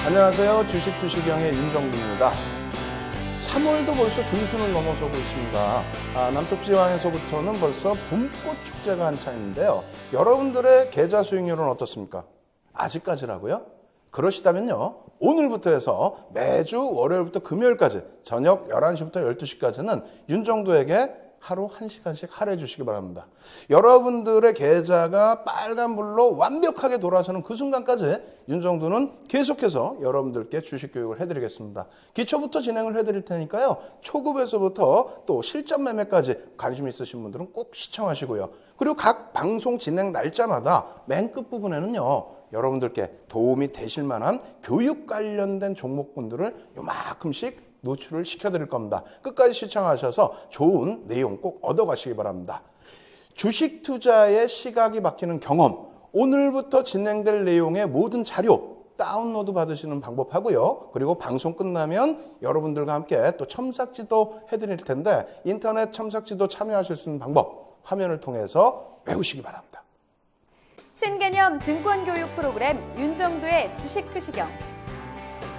안녕하세요. 주식투시경의 윤정두입니다. 3월도 벌써 중순을 넘어서고 있습니다. 남쪽 지방에서부터는 벌써 봄꽃 축제가 한창인데요. 여러분들의 계좌 수익률은 어떻습니까? 아직까지라고요? 그러시다면요. 오늘부터 해서 매주 월요일부터 금요일까지 저녁 11시부터 12시까지는 윤정두에게 하루 1시간씩 할애해 주시기 바랍니다. 여러분들의 계좌가 빨간불로 완벽하게 돌아서는 그 순간까지 윤정두는 계속해서 여러분들께 주식 교육을 해드리겠습니다. 기초부터 진행을 해드릴 테니까요. 초급에서부터 또 실전 매매까지 관심 있으신 분들은 꼭 시청하시고요. 그리고 각 방송 진행 날짜마다 맨 끝부분에는요. 여러분들께 도움이 되실 만한 교육 관련된 종목군들을 요만큼씩 노출을 시켜드릴 겁니다. 끝까지 시청하셔서 좋은 내용 꼭 얻어가시기 바랍니다. 주식 투자의 시각이 바뀌는 경험, 오늘부터 진행될 내용의 모든 자료 다운로드 받으시는 방법 하고요. 그리고 방송 끝나면 여러분들과 함께 또 첨삭지도 해드릴 텐데 인터넷 첨삭지도 참여하실 수 있는 방법 화면을 통해서 외우시기 바랍니다. 신개념 증권교육 프로그램 윤정두의 주식투시경.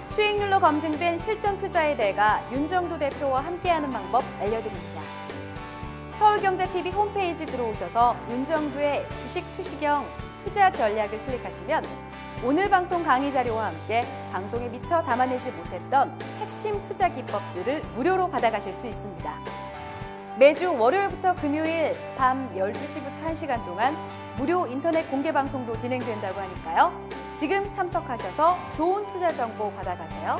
수익률로 검증된 실전 투자의 대가 윤정두 대표와 함께하는 방법 알려드립니다. 서울경제TV 홈페이지 들어오셔서 윤정두의 주식투시경 투자 전략을 클릭하시면 오늘 방송 강의 자료와 함께 방송에 미처 담아내지 못했던 핵심 투자 기법들을 무료로 받아가실 수 있습니다. 매주 월요일부터 금요일 밤 12시부터 1시간 동안 무료 인터넷 공개 방송도 진행된다고 하니까요. 지금 참석하셔서 좋은 투자 정보 받아가세요.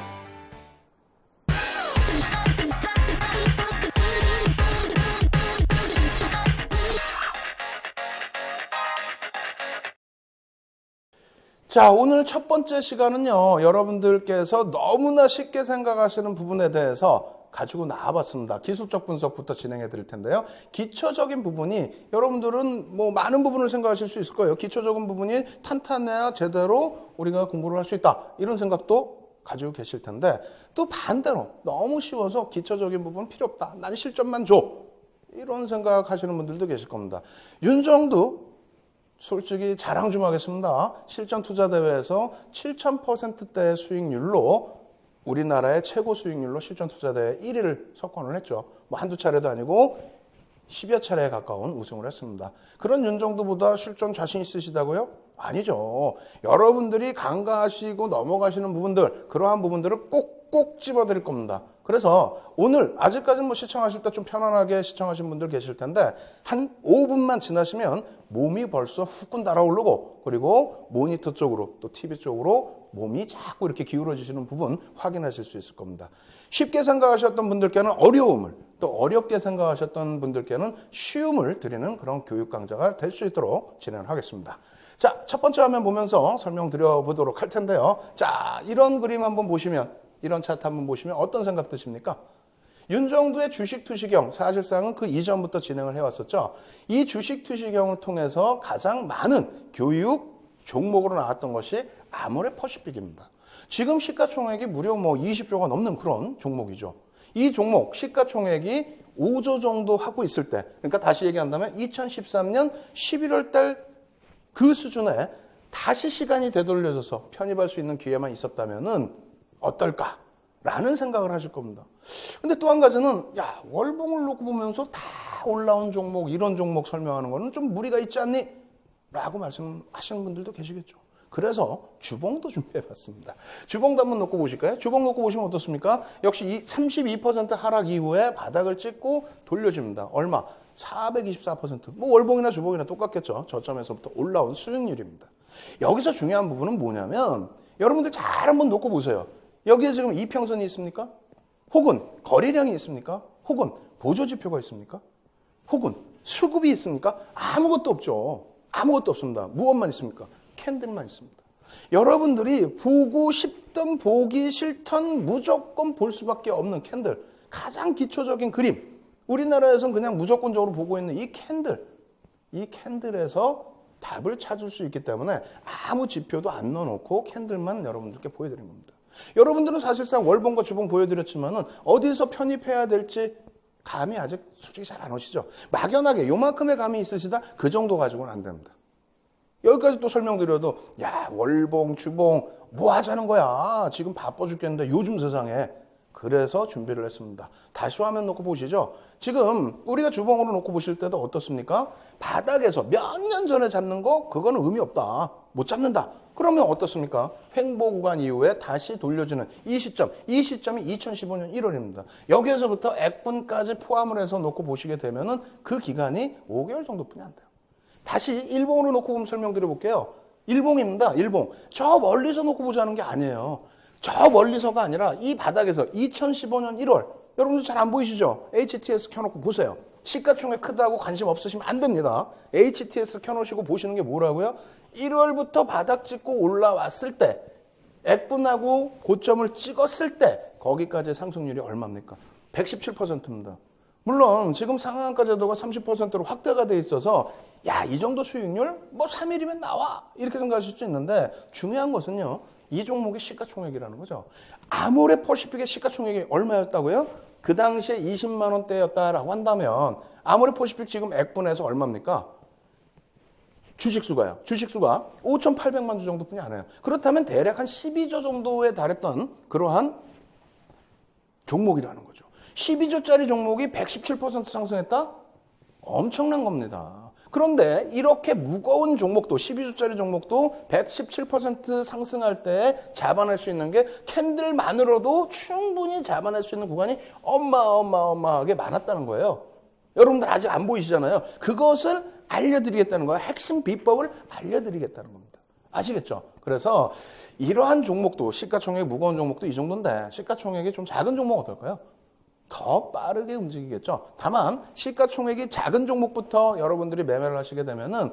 자, 오늘 첫 번째 시간은요. 여러분들께서 너무나 쉽게 생각하시는 부분에 대해서 가지고 나와봤습니다. 기술적 분석부터 진행해 드릴 텐데요. 기초적인 부분이 여러분들은 많은 부분을 생각하실 수 있을 거예요. 기초적인 부분이 탄탄해야 제대로 우리가 공부를 할 수 있다. 이런 생각도 가지고 계실 텐데 또 반대로 너무 쉬워서 기초적인 부분은 필요 없다. 난 실전만 줘. 이런 생각하시는 분들도 계실 겁니다. 윤정두 솔직히 자랑 좀 하겠습니다. 실전 투자 대회에서 7,000%대의 수익률로 우리나라의 최고 수익률로 실전 투자대회 1위를 석권을 했죠. 한두 차례도 아니고 10여 차례에 가까운 우승을 했습니다. 그런 윤정두보다 실전 자신 있으시다고요? 아니죠. 여러분들이 간과하시고 넘어가시는 부분들, 그러한 부분들을 꼭꼭 집어드릴 겁니다. 그래서 오늘 아직까지는 시청하실 때 좀 편안하게 시청하신 분들 계실 텐데 한 5분만 지나시면 몸이 벌써 후끈 달아오르고 그리고 모니터 쪽으로 또 TV 쪽으로 몸이 자꾸 이렇게 기울어지시는 부분 확인하실 수 있을 겁니다. 쉽게 생각하셨던 분들께는 어려움을 또 어렵게 생각하셨던 분들께는 쉬움을 드리는 그런 교육 강좌가 될 수 있도록 진행을 하겠습니다. 자, 첫 번째 화면 보면서 설명드려 보도록 할 텐데요. 자, 이런 그림 한번 보시면 이런 차트 한번 보시면 어떤 생각 드십니까? 윤정두의 주식투시경 사실상은 그 이전부터 진행을 해왔었죠. 이 주식투시경을 통해서 가장 많은 교육 종목으로 나왔던 것이 아모레퍼시픽입니다. 지금 시가총액이 무려 20조가 넘는 그런 종목이죠. 이 종목 시가총액이 5조 정도 하고 있을 때, 그러니까 다시 얘기한다면 2013년 11월 달 그 수준에 다시 시간이 되돌려져서 편입할 수 있는 기회만 있었다면은 어떨까라는 생각을 하실 겁니다. 근데 또 한 가지는 월봉을 놓고 보면서 다 올라온 종목, 이런 종목 설명하는 거는 좀 무리가 있지 않니? 라고 말씀하시는 분들도 계시겠죠. 그래서 주봉도 준비해봤습니다. 주봉도 한번 놓고 보실까요? 주봉 놓고 보시면 어떻습니까? 역시 32% 하락 이후에 바닥을 찍고 돌려줍니다. 얼마? 424%. 월봉이나 주봉이나 똑같겠죠. 저점에서부터 올라온 수익률입니다. 여기서 중요한 부분은 뭐냐면 여러분들 잘 한번 놓고 보세요. 여기에 지금 이평선이 있습니까? 혹은 거래량이 있습니까? 혹은 보조지표가 있습니까? 혹은 수급이 있습니까? 아무것도 없죠. 아무것도 없습니다. 무엇만 있습니까? 캔들만 있습니다. 여러분들이 보고 싶든 보기 싫든 무조건 볼 수밖에 없는 캔들. 가장 기초적인 그림. 우리나라에서는 그냥 무조건적으로 보고 있는 이 캔들. 이 캔들에서 답을 찾을 수 있기 때문에 아무 지표도 안 넣어놓고 캔들만 여러분들께 보여드린 겁니다. 여러분들은 사실상 월봉과 주봉 보여드렸지만은 어디서 편입해야 될지 감이 아직 솔직히 잘 안 오시죠? 막연하게 요만큼의 감이 있으시다? 그 정도 가지고는 안 됩니다. 여기까지 또 설명드려도 야 월봉 주봉 뭐 하자는 거야. 지금 바빠 죽겠는데 요즘 세상에. 그래서 준비를 했습니다. 다시 화면 놓고 보시죠. 지금 우리가 주봉으로 놓고 보실 때도 어떻습니까? 바닥에서 몇 년 전에 잡는 거 그거는 의미 없다. 못 잡는다. 그러면 어떻습니까? 횡보 구간 이후에 다시 돌려주는 이 시점이 2015년 1월입니다. 여기에서부터 액분까지 포함을 해서 놓고 보시게 되면은 그 기간이 5개월 정도뿐이 안 돼요. 다시 일봉으로 놓고 보면 설명드려 볼게요. 일봉입니다. 일봉. 저 멀리서 놓고 보자는 게 아니에요. 저 멀리서가 아니라 이 바닥에서 2015년 1월. 여러분들 잘 안 보이시죠? HTS 켜놓고 보세요. 시가총액 크다고 관심 없으시면 안 됩니다. HTS 켜놓으시고 보시는 게 뭐라고요? 1월부터 바닥 찍고 올라왔을 때, 액분하고 고점을 찍었을 때 거기까지의 상승률이 얼마입니까? 117%입니다. 물론 지금 상한가 제도가 30%로 확대가 돼 있어서 야, 이 정도 수익률? 뭐 3일이면 나와! 이렇게 생각하실 수 있는데 중요한 것은요. 이 종목의 시가총액이라는 거죠. 아모레퍼시픽의 시가총액이 얼마였다고요? 그 당시에 20만 원대였다라고 한다면 아모레퍼시픽 지금 액분에서 얼마입니까? 주식수가요. 주식수가 5,800만 주 정도뿐이 안 해요. 그렇다면 대략 한 12조 정도에 달했던 그러한 종목이라는 거죠. 12조짜리 종목이 117% 상승했다? 엄청난 겁니다. 그런데 이렇게 무거운 종목도 12조짜리 종목도 117% 상승할 때 잡아낼 수 있는 게 캔들만으로도 충분히 잡아낼 수 있는 구간이 어마어마하게 많았다는 거예요. 여러분들 아직 안 보이시잖아요. 그것을 알려드리겠다는 거예요. 핵심 비법을 알려드리겠다는 겁니다. 아시겠죠? 그래서 이러한 종목도 시가총액 무거운 종목도 이 정도인데 시가총액이 좀 작은 종목 어떨까요? 더 빠르게 움직이겠죠. 다만 시가총액이 작은 종목부터 여러분들이 매매를 하시게 되면은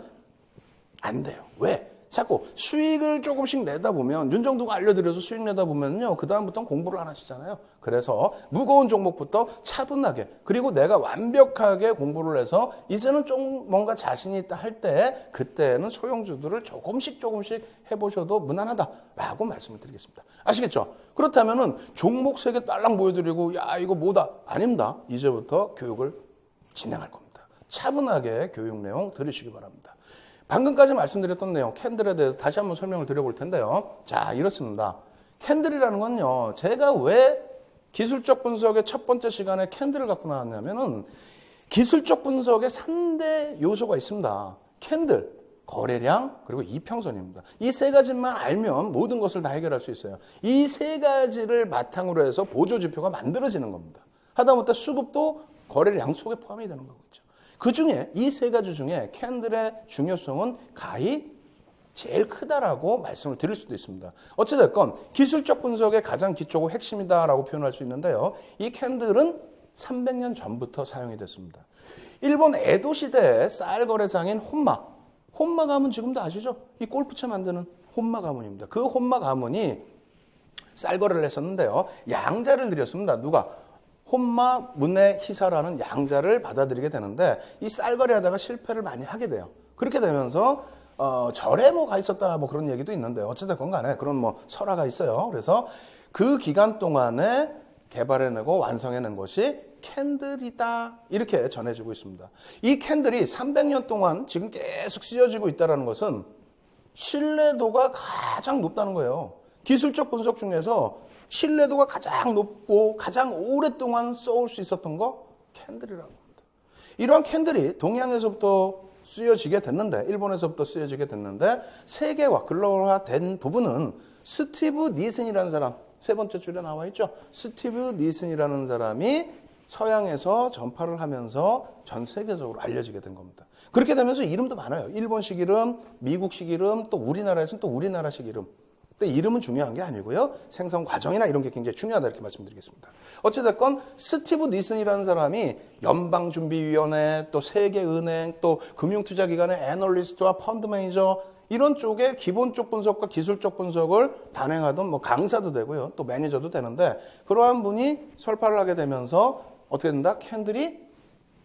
안 돼요. 왜? 자꾸 수익을 조금씩 내다 보면 윤정도가 알려드려서 수익 내다 보면요. 그 다음부터는 공부를 안 하시잖아요. 그래서 무거운 종목부터 차분하게 그리고 내가 완벽하게 공부를 해서 이제는 좀 뭔가 자신이 있다 할 때 그때는 소형주들을 조금씩 해보셔도 무난하다라고 말씀을 드리겠습니다. 아시겠죠? 그렇다면은 종목 3개 딸랑 보여드리고 야 이거 뭐다? 아닙니다. 이제부터 교육을 진행할 겁니다. 차분하게 교육 내용 들으시기 바랍니다. 방금까지 말씀드렸던 내용 캔들에 대해서 다시 한번 설명을 드려볼 텐데요. 자, 이렇습니다. 캔들이라는 건요. 제가 왜 기술적 분석의 첫 번째 시간에 캔들을 갖고 나왔냐면은 기술적 분석의 3대 요소가 있습니다. 캔들, 거래량, 그리고 이평선입니다. 이 3가지만 알면 모든 것을 다 해결할 수 있어요. 이 3가지를 바탕으로 해서 보조지표가 만들어지는 겁니다. 하다못해 수급도 거래량 속에 포함이 되는 거겠죠. 그 중에 이 3가지 중에 캔들의 중요성은 가히 제일 크다라고 말씀을 드릴 수도 있습니다. 어찌됐건 기술적 분석의 가장 기초고 핵심이다라고 표현할 수 있는데요. 이 캔들은 300년 전부터 사용이 됐습니다. 일본 에도 시대의 쌀 거래상인 혼마 가문 지금도 아시죠? 이 골프채 만드는 혼마 가문입니다. 그 혼마 가문이 쌀 거래를 했었는데요. 양자를 드렸습니다. 누가? 혼마 문의 희사라는 양자를 받아들이게 되는데 이 쌀거래하다가 실패를 많이 하게 돼요. 그렇게 되면서 절에 뭐 가 있었다 뭐 그런 얘기도 있는데 어찌됐건 간에 그런 뭐 설화가 있어요. 그래서 그 기간 동안에 개발해내고 완성해낸 것이 캔들이다 이렇게 전해지고 있습니다. 이 캔들이 300년 동안 지금 계속 쓰여지고 있다는 것은 신뢰도가 가장 높다는 거예요. 기술적 분석 중에서 신뢰도가 가장 높고 가장 오랫동안 써올 수 있었던 거 캔들이라고 합니다. 이러한 캔들이 동양에서부터 쓰여지게 됐는데 일본에서부터 쓰여지게 됐는데 세계화 글로벌화된 부분은 스티브 니슨이라는 사람 3번째 줄에 나와 있죠. 스티브 니슨이라는 사람이 서양에서 전파를 하면서 전 세계적으로 알려지게 된 겁니다. 그렇게 되면서 이름도 많아요. 일본식 이름, 미국식 이름, 또 우리나라에서는 또 우리나라식 이름. 근데 이름은 중요한 게 아니고요. 생성 과정이나 이런 게 굉장히 중요하다 이렇게 말씀드리겠습니다. 어찌됐건 스티브 니슨이라는 사람이 연방준비위원회, 또 세계은행, 또 금융투자기관의 애널리스트와 펀드 매니저 이런 쪽에 기본적 분석과 기술적 분석을 단행하던 뭐 강사도 되고요. 또 매니저도 되는데 그러한 분이 설파를 하게 되면서 어떻게 된다? 캔들이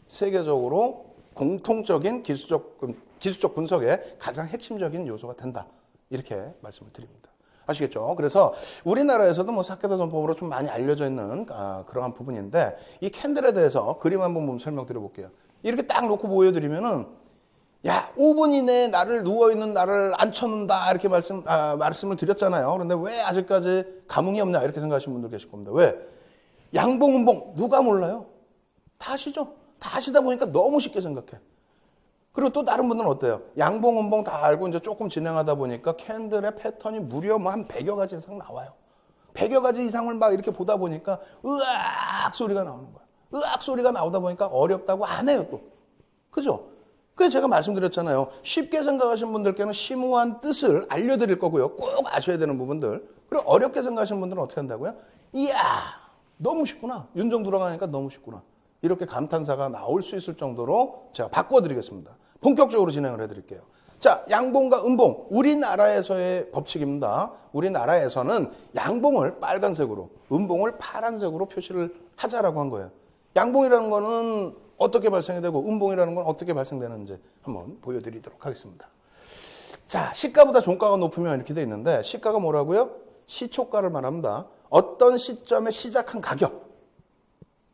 세계적으로 공통적인 기술적 분석의 가장 핵심적인 요소가 된다. 이렇게 말씀을 드립니다. 아시겠죠? 그래서 우리나라에서도 뭐 사케다 전법으로 좀 많이 알려져 있는 그러한 부분인데 이 캔들에 대해서 그림 한번 설명드려 볼게요. 이렇게 딱 놓고 보여드리면은 야, 5분 이내에 나를 누워있는 나를 앉혀놓는다. 이렇게 말씀을 드렸잖아요. 그런데 왜 아직까지 감흥이 없냐. 이렇게 생각하시는 분들 계실 겁니다. 왜? 양봉, 음봉, 누가 몰라요? 다 아시죠? 다 아시다 보니까 너무 쉽게 생각해. 그리고 또 다른 분들은 어때요? 양봉, 음봉 다 알고 이제 조금 진행하다 보니까 캔들의 패턴이 무려 뭐 한 100여 가지 이상 나와요. 100여 가지 이상을 막 이렇게 보다 보니까 으악 소리가 나오는 거야. 으악 소리가 나오다 보니까 어렵다고 안 해요, 또. 그죠? 그래서 제가 말씀드렸잖아요. 쉽게 생각하시는 분들께는 심오한 뜻을 알려드릴 거고요. 꼭 아셔야 되는 부분들. 그리고 어렵게 생각하시는 분들은 어떻게 한다고요? 이야, 너무 쉽구나. 윤정 들어가니까 너무 쉽구나. 이렇게 감탄사가 나올 수 있을 정도로 제가 바꿔드리겠습니다. 본격적으로 진행을 해드릴게요. 자, 양봉과 음봉. 우리나라에서의 법칙입니다. 우리나라에서는 양봉을 빨간색으로, 음봉을 파란색으로 표시를 하자라고 한 거예요. 양봉이라는 거는 어떻게 발생이 되고 음봉이라는 건 어떻게 발생되는지 한번 보여드리도록 하겠습니다. 자, 시가보다 종가가 높으면 이렇게 돼 있는데 시가가 뭐라고요? 시초가를 말합니다. 어떤 시점에 시작한 가격.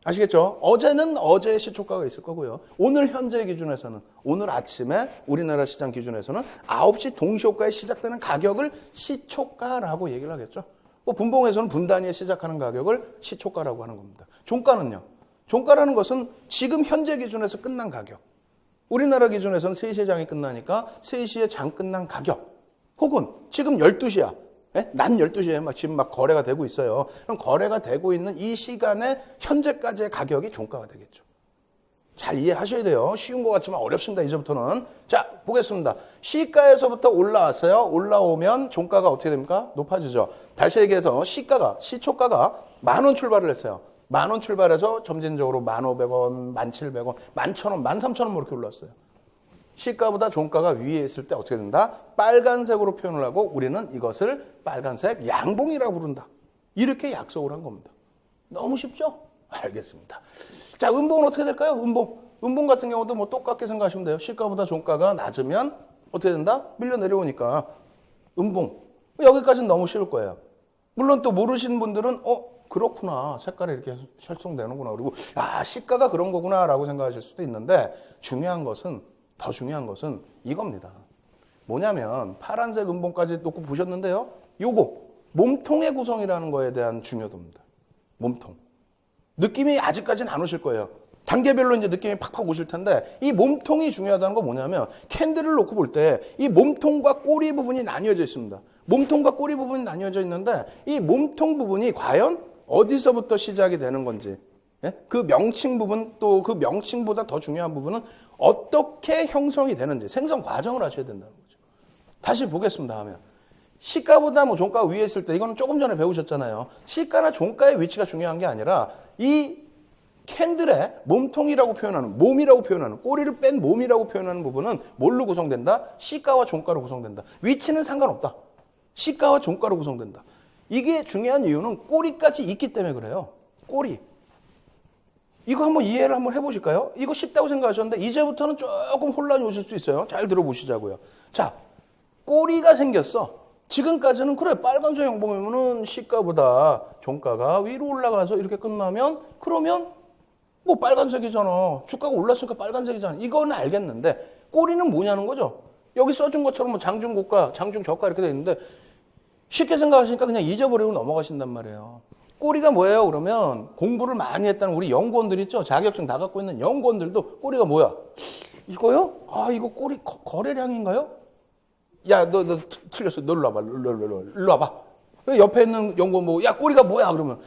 아시겠죠? 어제는 어제의 시초가가 있을 거고요. 오늘 현재 기준에서는 오늘 아침에 우리나라 시장 기준에서는 9시 동시호가에 시작되는 가격을 시초가라고 얘기를 하겠죠. 뭐 분봉에서는 분단위에 시작하는 가격을 시초가라고 하는 겁니다. 종가는요? 종가라는 것은 지금 현재 기준에서 끝난 가격. 우리나라 기준에서는 3시에 장이 끝나니까 3시에 장 끝난 가격. 혹은 지금 12시야. 낮 12시에 지금 막 거래가 되고 있어요. 그럼 거래가 되고 있는 이 시간에 현재까지의 가격이 종가가 되겠죠. 잘 이해하셔야 돼요. 쉬운 것 같지만 어렵습니다. 이제부터는. 자, 보겠습니다. 시가에서부터 올라왔어요. 올라오면 종가가 어떻게 됩니까? 높아지죠. 다시 얘기해서 시초가가 10,000원 출발을 했어요. 10,000원 출발해서 점진적으로 1,500원, 1,700원, 11,000원, 13,000원 뭐 이렇게 올랐어요. 시가보다 종가가 위에 있을 때 어떻게 된다? 빨간색으로 표현을 하고 우리는 이것을 빨간색 양봉이라고 부른다. 이렇게 약속을 한 겁니다. 너무 쉽죠? 알겠습니다. 자, 음봉은 어떻게 될까요? 음봉 같은 경우도 뭐 똑같게 생각하시면 돼요. 시가보다 종가가 낮으면 어떻게 된다? 밀려 내려오니까 음봉. 여기까지는 너무 쉬울 거예요. 물론 또 모르시는 분들은 그렇구나. 색깔이 이렇게 설정되는구나. 그리고 시가가 그런 거구나라고 생각하실 수도 있는데 더 중요한 것은 이겁니다. 뭐냐면 파란색 음봉까지 놓고 보셨는데요. 요거 몸통의 구성이라는 거에 대한 중요도입니다. 몸통. 느낌이 아직까지는 안 오실 거예요. 단계별로 이제 느낌이 팍팍 오실 텐데 이 몸통이 중요하다는 건 뭐냐면 캔들을 놓고 볼 때 이 몸통과 꼬리 부분이 나뉘어져 있습니다. 몸통과 꼬리 부분이 나뉘어져 있는데 이 몸통 부분이 과연 어디서부터 시작이 되는 건지 그 명칭 부분 또 그 명칭보다 더 중요한 부분은 어떻게 형성이 되는지 생성 과정을 아셔야 된다는 거죠. 다시 보겠습니다 하면 시가보다 뭐 종가가 위에 있을 때 이거는 조금 전에 배우셨잖아요. 시가나 종가의 위치가 중요한 게 아니라 이 캔들의 몸통이라고 표현하는 몸이라고 표현하는 꼬리를 뺀 몸이라고 표현하는 부분은 뭘로 구성된다? 시가와 종가로 구성된다. 위치는 상관없다. 시가와 종가로 구성된다. 이게 중요한 이유는 꼬리까지 있기 때문에 그래요. 꼬리. 이거 한번 이해를 한번 해보실까요? 이거 쉽다고 생각하셨는데 이제부터는 조금 혼란이 오실 수 있어요. 잘 들어보시자고요. 자, 꼬리가 생겼어. 지금까지는 그래 빨간색 양봉이면은 시가보다 종가가 위로 올라가서 이렇게 끝나면 그러면 뭐 빨간색이잖아. 주가가 올랐으니까 빨간색이잖아. 이거는 알겠는데 꼬리는 뭐냐는 거죠. 여기 써준 것처럼 뭐 장중고가, 장중저가 이렇게 돼 있는데 쉽게 생각하시니까 그냥 잊어버리고 넘어가신단 말이에요. 꼬리가 뭐예요? 그러면 공부를 많이 했다는 우리 연구원들 있죠? 자격증 다 갖고 있는 연구원들도 꼬리가 뭐야? 이거요? 이거 꼬리 거래량인가요? 야, 너 틀렸어. 너 일로 와봐. 일로 와봐. 옆에 있는 연구원 야, 꼬리가 뭐야? 그러면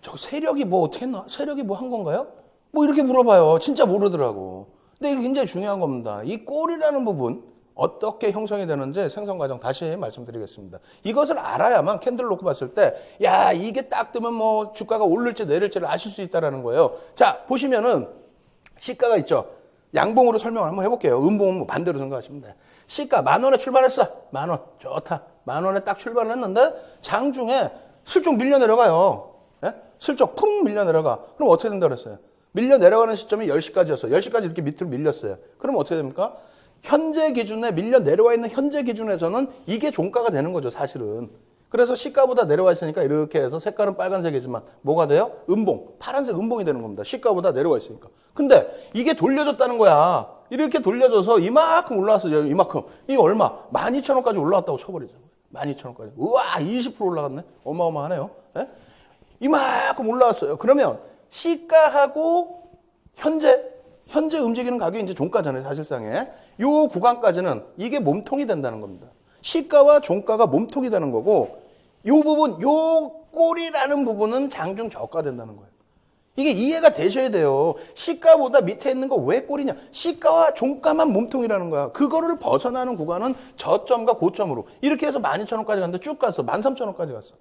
저 세력이 뭐 어떻게 했나? 세력이 뭐 한 건가요? 뭐 이렇게 물어봐요. 진짜 모르더라고. 근데 이게 굉장히 중요한 겁니다. 이 꼬리라는 부분 어떻게 형성이 되는지 생성 과정 다시 말씀드리겠습니다. 이것을 알아야만 캔들 놓고 봤을 때, 이게 딱 뜨면 뭐 주가가 오를지 내릴지를 아실 수 있다라는 거예요. 자, 보시면은 시가가 있죠. 양봉으로 설명을 한번 해볼게요. 음봉은 뭐 반대로 생각하시면 돼. 시가 10,000원에 출발했어. 10,000원. 좋다. 10,000원에 딱 출발을 했는데 장중에 슬쩍 밀려 내려가요. 슬쩍 푹 밀려 내려가. 그럼 어떻게 된다 그랬어요? 밀려 내려가는 시점이 10시까지였어요. 10시까지 이렇게 밑으로 밀렸어요. 그럼 어떻게 됩니까? 현재 기준에 밀려 내려와 있는 현재 기준에서는 이게 종가가 되는 거죠, 사실은. 그래서 시가보다 내려와 있으니까 이렇게 해서 색깔은 빨간색이지만 뭐가 돼요? 음봉, 파란색 음봉이 되는 겁니다. 시가보다 내려와 있으니까. 근데 이게 돌려졌다는 거야. 이렇게 돌려줘서 이만큼 올라왔어요. 이만큼. 이게 얼마? 12,000원까지 올라왔다고 쳐버리자고요. 12,000원까지. 우와, 20% 올라갔네? 어마어마하네요. 예? 이만큼 올라왔어요. 그러면 시가하고 현재 움직이는 가격이 이제 종가잖아요, 사실상에. 요 구간까지는 이게 몸통이 된다는 겁니다. 시가와 종가가 몸통이 되는 거고, 요 부분, 요 꼴이라는 부분은 장중 저가 된다는 거예요. 이게 이해가 되셔야 돼요. 시가보다 밑에 있는 거 왜 꼴이냐? 시가와 종가만 몸통이라는 거야. 그거를 벗어나는 구간은 저점과 고점으로. 이렇게 해서 12,000원까지 갔는데 쭉 갔어. 13,000원까지 갔어.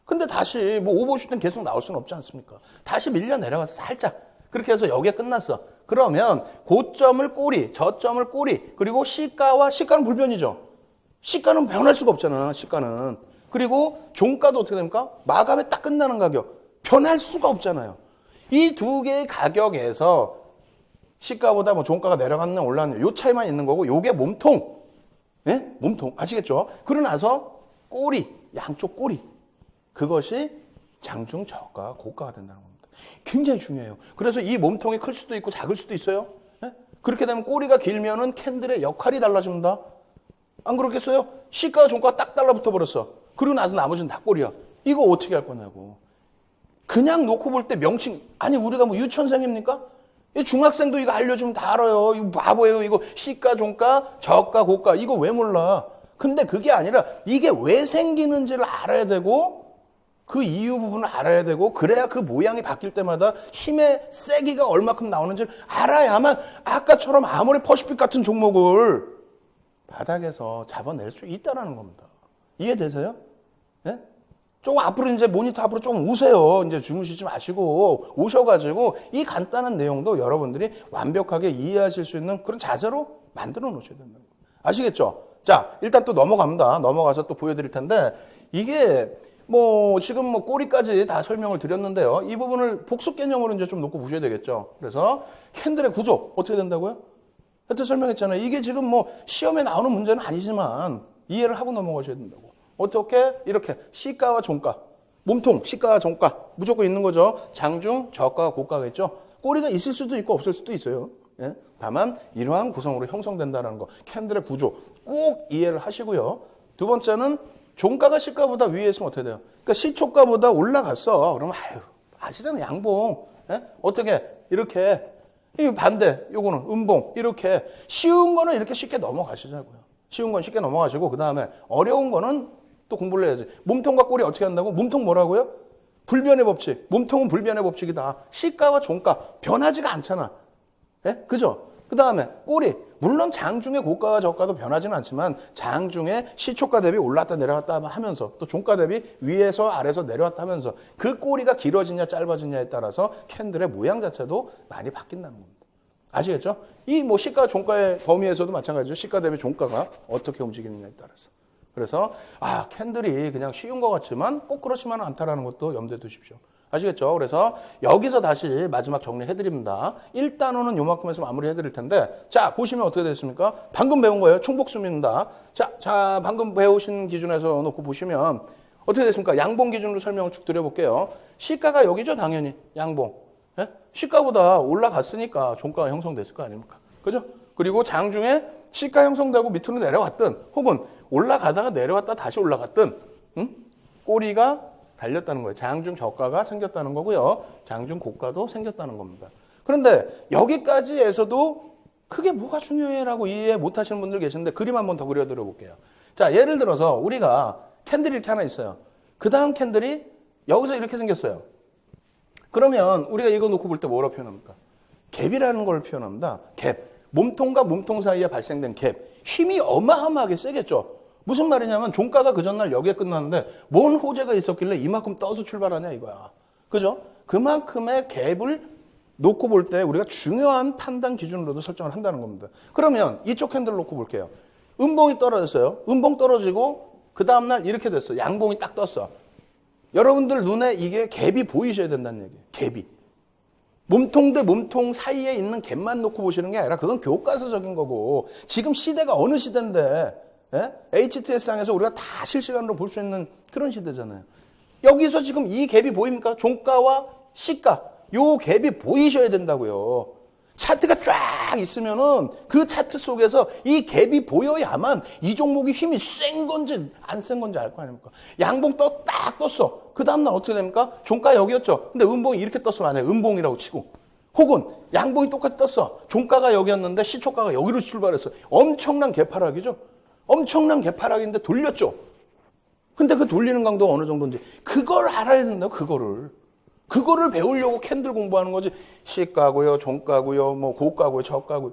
근데 다시 뭐 오버슈트는 계속 나올 수는 없지 않습니까? 다시 밀려 내려가서 살짝. 그렇게 해서 여기에 끝났어. 그러면 고점을 꼬리, 저점을 꼬리, 그리고 시가는 불변이죠. 시가는 변할 수가 없잖아, 시가는. 그리고 종가도 어떻게 됩니까? 마감에 딱 끝나는 가격. 변할 수가 없잖아요. 이 두 개의 가격에서 시가보다 뭐 종가가 내려갔냐 올랐냐 요 차이만 있는 거고 요게 몸통. 예? 몸통. 아시겠죠? 그러고 나서 꼬리, 양쪽 꼬리. 그것이 장중 저가 고가가 된다는 겁니다. 굉장히 중요해요. 그래서 이 몸통이 클 수도 있고 작을 수도 있어요. 예? 그렇게 되면 꼬리가 길면은 캔들의 역할이 달라집니다. 안 그렇겠어요? 시가와 종가가 딱 달라붙어 버렸어. 그리고 나서 나머지는 다 꼬리야. 이거 어떻게 할 거냐고. 그냥 놓고 볼 때 명칭, 아니 우리가 뭐 유치원생입니까? 중학생도 이거 알려주면 다 알아요. 이거 바보예요. 이거 시가, 종가, 저가, 고가 이거 왜 몰라? 근데 그게 아니라 이게 왜 생기는지를 알아야 되고 그 이유 부분을 알아야 되고 그래야 그 모양이 바뀔 때마다 힘의 세기가 얼마큼 나오는지를 알아야만 아까처럼 아무리 퍼시픽 같은 종목을 바닥에서 잡아낼 수 있다는 겁니다. 이해되세요? 예? 조금 앞으로 이제 모니터 앞으로 조금 오세요. 이제 주무시지 마시고 오셔가지고 이 간단한 내용도 여러분들이 완벽하게 이해하실 수 있는 그런 자세로 만들어 놓으셔야 된다는 거예요. 아시겠죠? 자, 일단 또 넘어갑니다. 넘어가서 또 보여드릴 텐데 이게 뭐 지금 뭐 꼬리까지 다 설명을 드렸는데요. 이 부분을 복수 개념으로 이제 좀 놓고 보셔야 되겠죠. 그래서 캔들의 구조 어떻게 된다고요? 그때 설명했잖아요. 이게 지금 뭐 시험에 나오는 문제는 아니지만 이해를 하고 넘어가셔야 된다고. 어떻게? 이렇게 시가와 종가, 몸통, 시가와 종가 무조건 있는 거죠. 장중, 저가, 고가가 있죠. 꼬리가 있을 수도 있고 없을 수도 있어요. 예? 다만 이러한 구성으로 형성된다는 거. 캔들의 구조 꼭 이해를 하시고요. 두 번째는 종가가 시가보다 위에 있으면 어떻게 돼요? 그러니까 시초가보다 올라갔어. 그러면 아시잖아요. 양봉. 예? 어떻게? 이렇게. 이 반대, 요거는 음봉. 이렇게 쉬운 거는 이렇게 쉽게 넘어가시자고요. 쉬운 건 쉽게 넘어가시고 그 다음에 어려운 거는 또 공부를 해야지. 몸통과 꼬리 어떻게 한다고? 몸통 뭐라고요? 불변의 법칙. 몸통은 불변의 법칙이다. 시가와 종가 변하지가 않잖아. 예? 그죠? 그 다음에 꼬리. 물론 장중에 고가와 저가도 변하지는 않지만 장중에 시초가 대비 올랐다 내려갔다 하면서 또 종가 대비 위에서 아래에서 내려왔다 하면서 그 꼬리가 길어지냐 짧아지냐에 따라서 캔들의 모양 자체도 많이 바뀐다는 겁니다. 아시겠죠? 이 뭐 시가 종가의 범위에서도 마찬가지죠. 시가 대비 종가가 어떻게 움직이느냐에 따라서. 그래서 캔들이 그냥 쉬운 것 같지만 꼭 그렇지만 않다라는 것도 염두에 두십시오. 아시겠죠? 그래서 여기서 다시 마지막 정리해드립니다. 1단원은 요만큼에서 마무리해드릴 텐데 자 보시면 어떻게 됐습니까? 방금 배운 거예요. 총복수입니다. 자 방금 배우신 기준에서 놓고 보시면 어떻게 됐습니까? 양봉 기준으로 설명을 쭉 드려볼게요. 시가가 여기죠. 당연히 양봉. 예? 시가보다 올라갔으니까 종가가 형성됐을 거 아닙니까? 그죠? 그리고 장중에 시가 형성되고 밑으로 내려왔든 혹은 올라가다가 내려왔다 다시 올라갔든 꼬리가 달렸다는 거예요. 장중 저가가 생겼다는 거고요. 장중 고가도 생겼다는 겁니다. 그런데 여기까지에서도 그게 뭐가 중요해라고 이해 못하시는 분들 계시는데 그림 한번 더 그려드려 볼게요. 자, 예를 들어서 우리가 캔들이 이렇게 하나 있어요. 그 다음 캔들이 여기서 이렇게 생겼어요. 그러면 우리가 이거 놓고 볼 때 뭐라고 표현합니까? 갭이라는 걸 표현합니다. 갭. 몸통과 몸통 사이에 발생된 갭. 힘이 어마어마하게 세겠죠. 무슨 말이냐면 종가가 그 전날 여기에 끝났는데 뭔 호재가 있었길래 이만큼 떠서 출발하냐 이거야. 그죠? 그만큼의 갭을 놓고 볼 때 우리가 중요한 판단 기준으로도 설정을 한다는 겁니다. 그러면 이쪽 캔들 놓고 볼게요. 음봉이 떨어졌어요. 음봉 떨어지고 그 다음날 이렇게 됐어. 양봉이 딱 떴어. 여러분들 눈에 이게 갭이 보이셔야 된다는 얘기예요. 갭이. 몸통 대 몸통 사이에 있는 갭만 놓고 보시는 게 아니라 그건 교과서적인 거고 지금 시대가 어느 시대인데 HTS상에서 우리가 다 실시간으로 볼 수 있는 그런 시대잖아요. 여기서 지금 이 갭이 보입니까? 종가와 시가. 요 갭이 보이셔야 된다고요. 차트가 쫙 있으면은 그 차트 속에서 이 갭이 보여야만 이 종목이 힘이 센 건지 안 센 건지 알 거 아닙니까? 양봉 딱 떴어. 그 다음날 어떻게 됩니까? 종가 여기였죠. 근데 음봉이 이렇게 떴으면 안 해. 음봉이라고 치고. 혹은 양봉이 똑같이 떴어. 종가가 여기였는데 시초가가 여기로 출발했어. 엄청난 개파락이죠. 엄청난 개파락인데 돌렸죠. 근데 그 돌리는 강도가 어느 정도인지 그걸 알아야 된다고, 그거를 배우려고 캔들 공부하는 거지. 시가고요, 종가고요, 뭐 고가고요, 저가고요.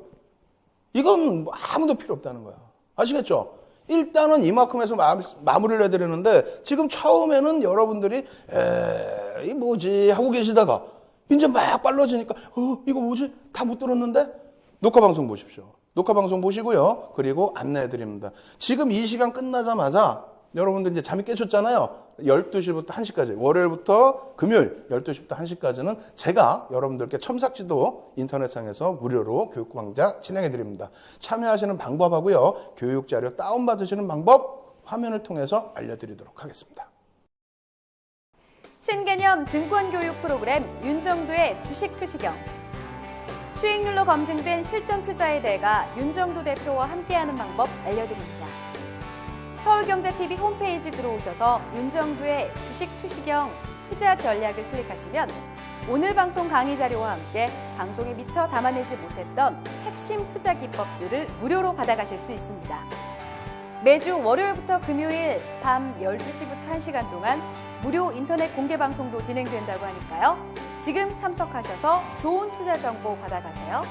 이건 아무도 필요 없다는 거야. 아시겠죠? 일단은 이만큼에서 마무리를 해드리는데 지금 처음에는 여러분들이 이 뭐지 하고 계시다가 이제 막 빨라지니까 이거 뭐지? 다 못 들었는데? 녹화방송 보십시오. 녹화방송 보시고요. 그리고 안내해드립니다. 지금 이 시간 끝나자마자 여러분들 이제 잠이 깨셨잖아요. 12시부터 1시까지, 월요일부터 금요일 12시부터 1시까지는 제가 여러분들께 첨삭지도 인터넷상에서 무료로 교육강좌 진행해드립니다. 참여하시는 방법하고요. 교육자료 다운받으시는 방법 화면을 통해서 알려드리도록 하겠습니다. 신개념 증권교육 프로그램 윤정도의 주식투시경. 수익률로 검증된 실전투자의 대가 윤정도 대표와 함께하는 방법 알려드립니다. 서울경제TV 홈페이지 들어오셔서 윤정도의 주식투시경 투자 전략을 클릭하시면 오늘 방송 강의 자료와 함께 방송에 미처 담아내지 못했던 핵심 투자 기법들을 무료로 받아가실 수 있습니다. 매주 월요일부터 금요일 밤 12시부터 1시간 동안 무료 인터넷 공개 방송도 진행된다고 하니까요. 지금 참석하셔서 좋은 투자 정보 받아가세요.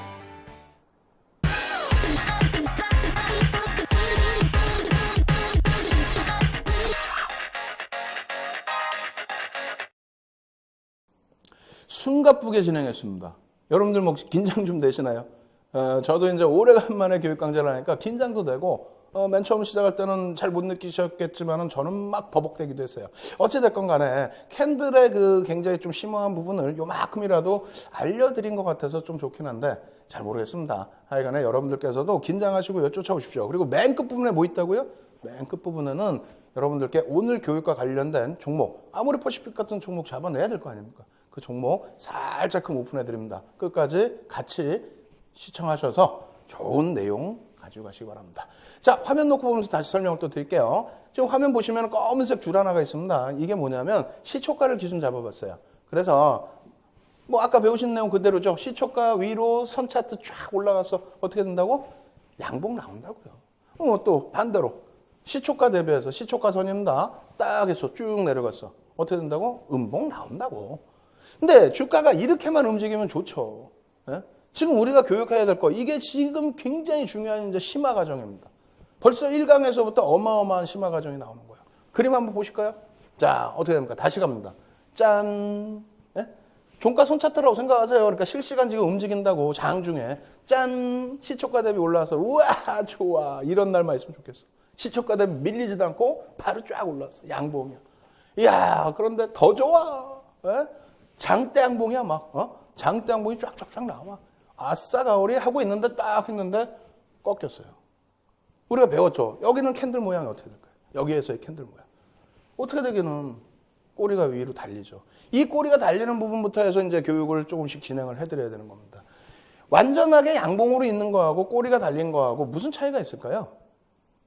숨가쁘게 진행했습니다. 여러분들 뭐 긴장 좀 되시나요? 저도 이제 오래간만에 교육 강좌를 하니까 긴장도 되고 맨 처음 시작할 때는 잘 못 느끼셨겠지만은 저는 막 버벅대기도 했어요. 어찌됐건 간에 캔들의 그 굉장히 좀 심오한 부분을 요만큼이라도 알려드린 것 같아서 좀 좋긴 한데 잘 모르겠습니다. 하여간에 여러분들께서도 긴장하시고 쫓아오십시오. 그리고 맨 끝부분에 뭐 있다고요? 맨 끝부분에는 여러분들께 오늘 교육과 관련된 종목, 아모레퍼시픽 같은 종목 잡아내야 될 거 아닙니까? 그 종목 살짝 오픈해드립니다. 끝까지 같이 시청하셔서 좋은 내용 가지고 가시기 바랍니다. 자, 화면 놓고 보면서 다시 설명을 또 드릴게요. 지금 화면 보시면 검은색 줄 하나가 있습니다. 이게 뭐냐면 시초가를 기준 잡아봤어요. 그래서 뭐 아까 배우신 내용 그대로죠. 시초가 위로 선 차트 쫙 올라가서 어떻게 된다고? 양봉 나온다고요. 또 반대로 시초가 대비해서 시초가 선입니다. 딱 해서 쭉 내려갔어. 어떻게 된다고? 음봉 나온다고. 근데 주가가 이렇게만 움직이면 좋죠. 예? 지금 우리가 교육해야 될 거, 이게 지금 굉장히 중요한 이제 심화 과정입니다. 벌써 1강에서부터 어마어마한 심화 과정이 나오는 거예요. 그림 한번 보실까요? 자, 어떻게 됩니까? 다시 갑니다. 짠. 예? 종가 손 차트라고 생각하세요. 그러니까 실시간 지금 움직인다고 장 중에 짠. 시초가 대비 올라와서 우와 좋아. 이런 날만 있으면 좋겠어. 시초가 대비 밀리지도 않고 바로 쫙 올라왔어. 양봉이야. 이야, 그런데 더 좋아. 예? 장대 양봉이야 막. 장대 양봉이 쫙쫙쫙 나와. 아싸 가오리 하고 있는데 딱 했는데 꺾였어요. 우리가 배웠죠. 여기는 캔들 모양이 어떻게 될까요? 여기에서의 캔들 모양. 어떻게 되기는 꼬리가 위로 달리죠. 이 꼬리가 달리는 부분부터 해서 이제 교육을 조금씩 진행을 해드려야 되는 겁니다. 완전하게 양봉으로 있는 거하고 꼬리가 달린 거하고 무슨 차이가 있을까요?